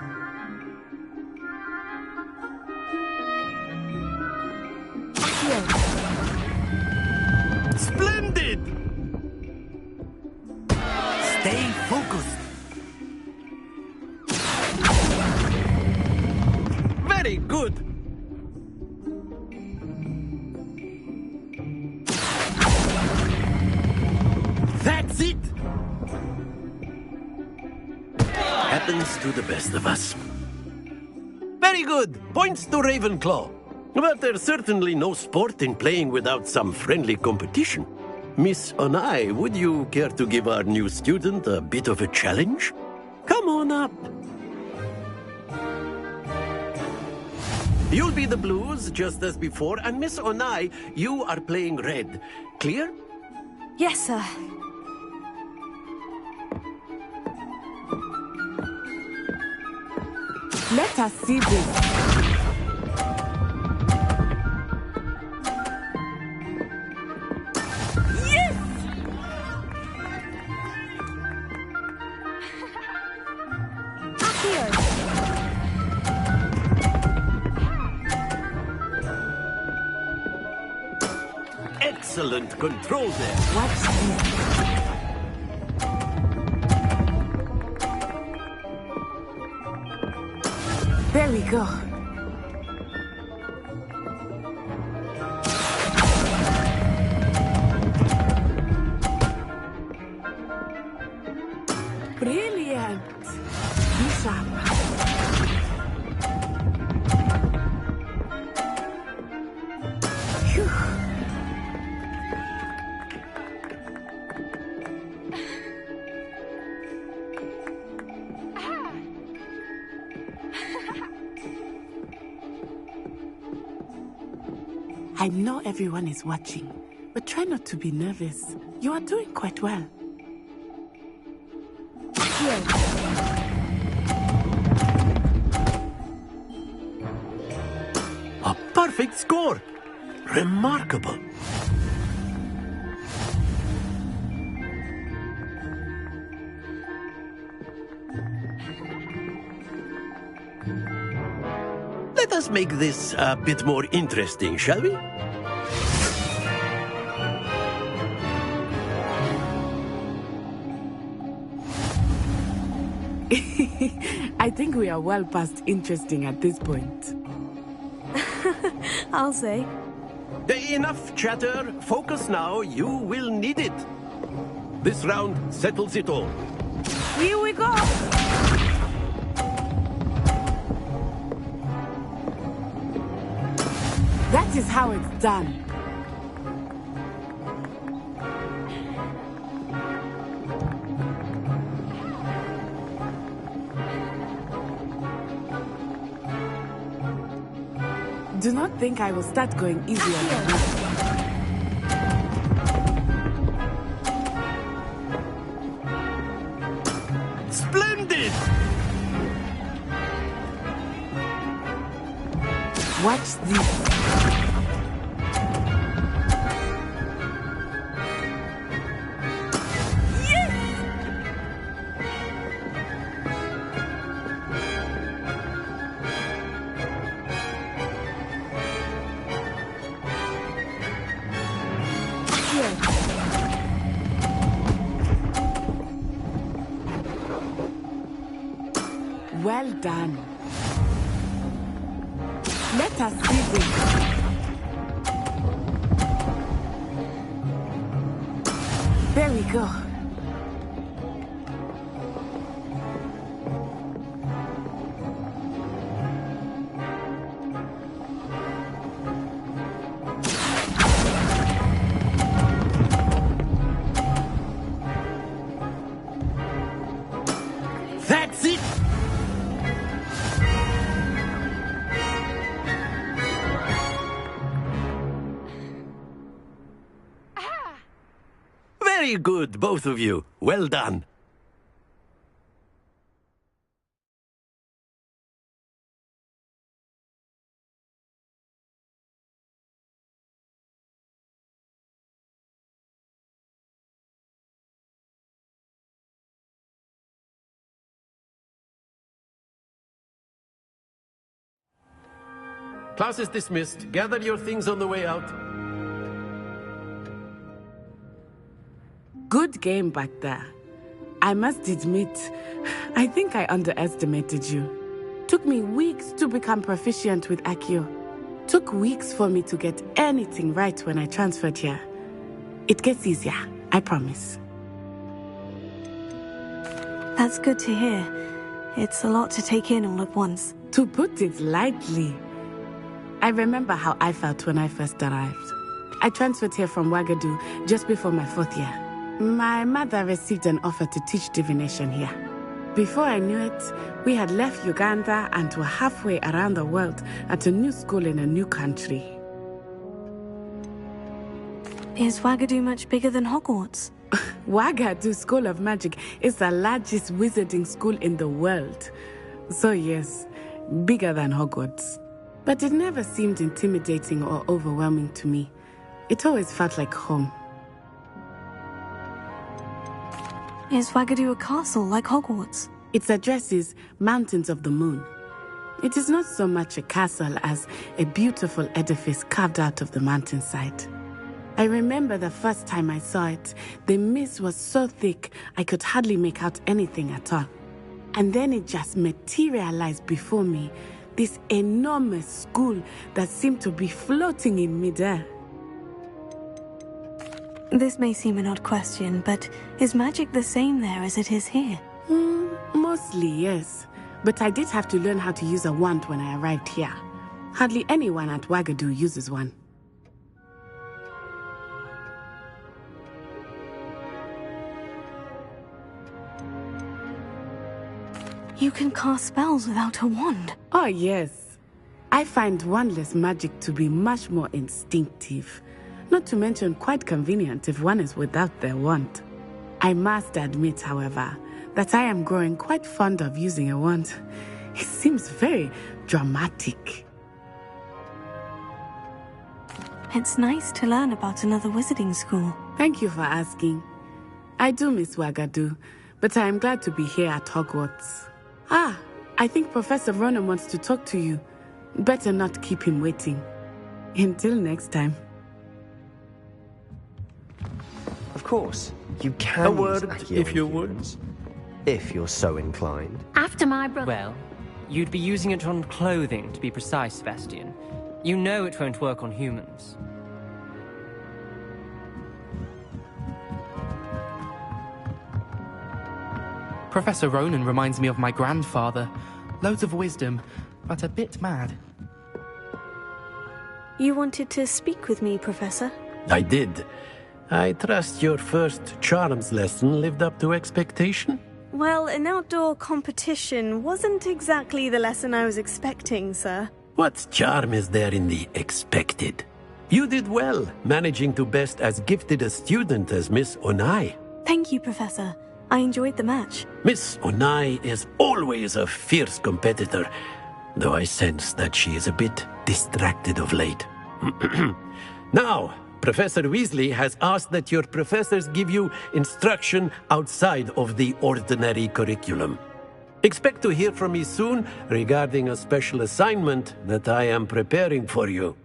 Splendid! Stay focused. Very good. That's it. Happens to the best of us. Very good. Points to Ravenclaw. But there's certainly no sport in playing without some friendly competition. Miss Onai, would you care to give our new student a bit of a challenge? Come on up. You'll be the blues, just as before, and Miss Onai, you are playing red. Clear? Yes, sir. Let us see this. Excellent control there. Watch this. There we go. Brilliant. Bishop. Phew. I know everyone is watching, but try not to be nervous. You are doing quite well. A perfect score. Remarkable. Let us make this a bit more interesting, shall we? I think we are well past interesting at this point. I'll say. Enough chatter. Focus now. You will need it. This round settles it all. Here we go. That is how it's done. Do not think I will start going easier than this. Splendid! Watch this. Well done. Let us see this. There we go. That's it! Very good, both of you. Well done. Class is dismissed. Gather your things on the way out. Good game back there. I must admit, I think I underestimated you. Took me weeks to become proficient with Accio. Took weeks for me to get anything right when I transferred here. It gets easier, I promise. That's good to hear. It's a lot to take in all at once. To put it lightly. I remember how I felt when I first arrived. I transferred here from Wagadu just before my 4th year. My mother received an offer to teach divination here. Before I knew it, we had left Uganda and were halfway around the world at a new school in a new country. Is Wagadu much bigger than Hogwarts? Wagadu School of Magic is the largest wizarding school in the world. So yes, bigger than Hogwarts. But it never seemed intimidating or overwhelming to me. It always felt like home. Is Wagadu a castle like Hogwarts? Its address is Mountains of the Moon. It is not so much a castle as a beautiful edifice carved out of the mountainside. I remember the first time I saw it, the mist was so thick I could hardly make out anything at all. And then it just materialized before me, this enormous school that seemed to be floating in midair. This may seem an odd question, but is magic the same there as it is here? Mostly, yes. But I did have to learn how to use a wand when I arrived here. Hardly anyone at Wagadu uses one. You can cast spells without a wand? Oh, yes. I find wandless magic to be much more instinctive. Not to mention quite convenient if one is without their wand. I must admit, however, that I am growing quite fond of using a wand. It seems very dramatic. It's nice to learn about another wizarding school. Thank you for asking. I do miss Wagadu, but I am glad to be here at Hogwarts. Ah, I think Professor Ronan wants to talk to you. Better not keep him waiting. Until next time. Of course, you can A word, use Accio if you on would. humans, if you're so inclined. After my brother... Well, you'd be using it on clothing, to be precise, Sebastian. You know it won't work on humans. Professor Ronan reminds me of my grandfather. Loads of wisdom, but a bit mad. You wanted to speak with me, Professor? I did. I trust your first charms lesson lived up to expectation? Well, an outdoor competition wasn't exactly the lesson I was expecting, sir. What charm is there in the expected? You did well, managing to best as gifted a student as Miss Onai. Thank you, Professor. I enjoyed the match. Miss Onai is always a fierce competitor, though I sense that she is a bit distracted of late. Now, Professor Weasley has asked that your professors give you instruction outside of the ordinary curriculum. Expect to hear from me soon regarding a special assignment that I am preparing for you.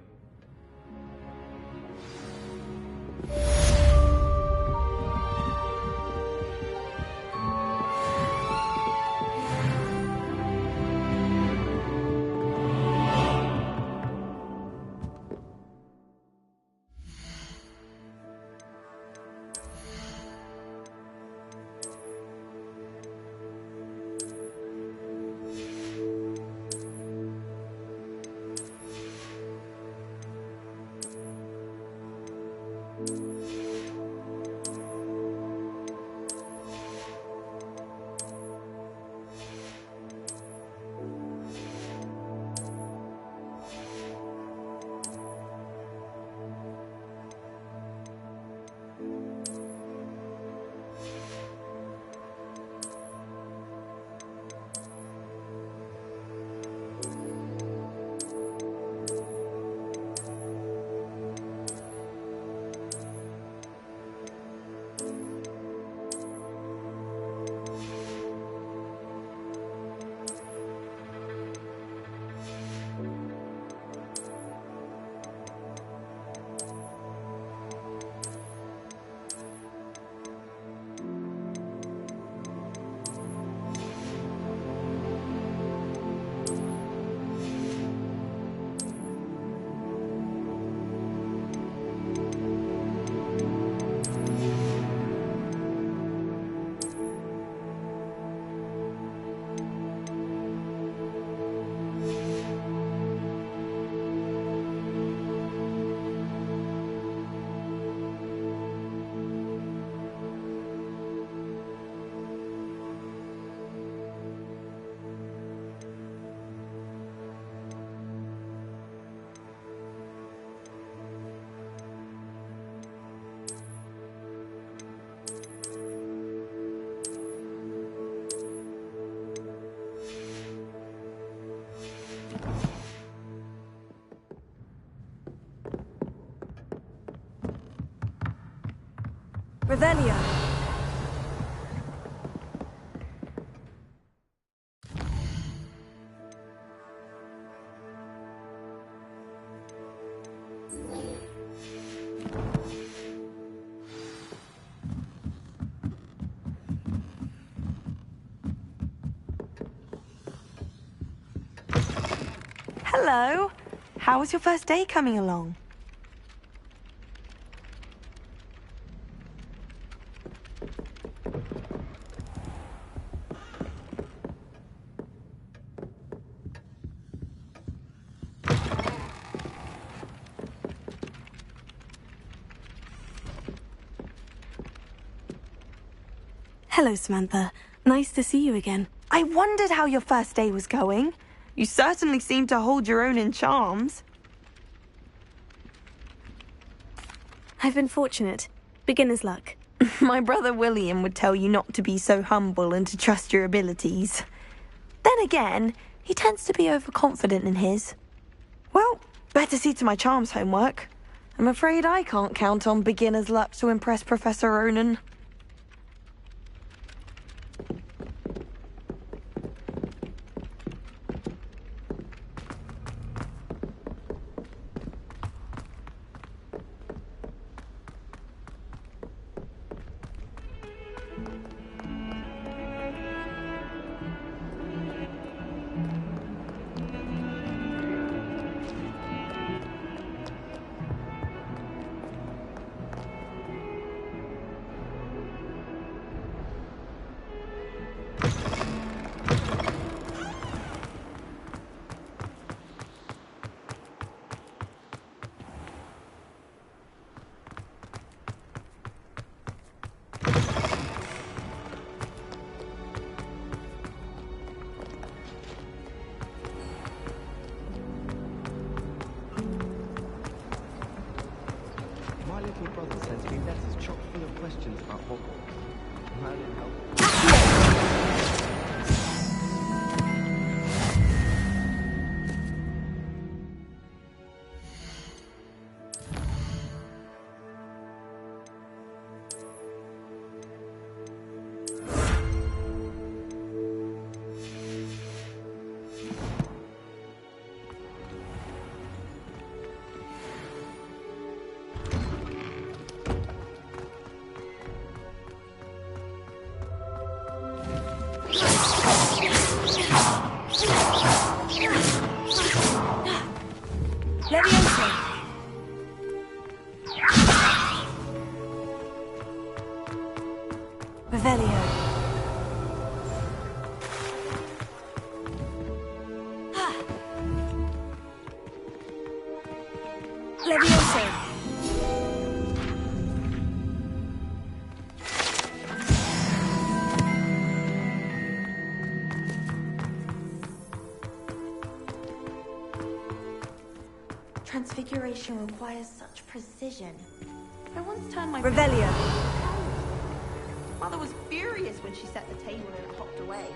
Revelio. Hello. How was your first day coming along? Hello, Samantha. Nice to see you again. I wondered how your first day was going. You certainly seem to hold your own in charms. I've been fortunate. Beginner's luck. My brother William would tell you not to be so humble and to trust your abilities. Then again, he tends to be overconfident in his. Well, better see to my charms homework. I'm afraid I can't count on beginner's luck to impress Professor Ronan. My little brother sends me letters chock full of questions about Hogwarts. Merlin helped. Revelio. Levioso. Transfiguration requires such precision. I once turned my... Revelio. Mother was furious when she set the table and hopped away.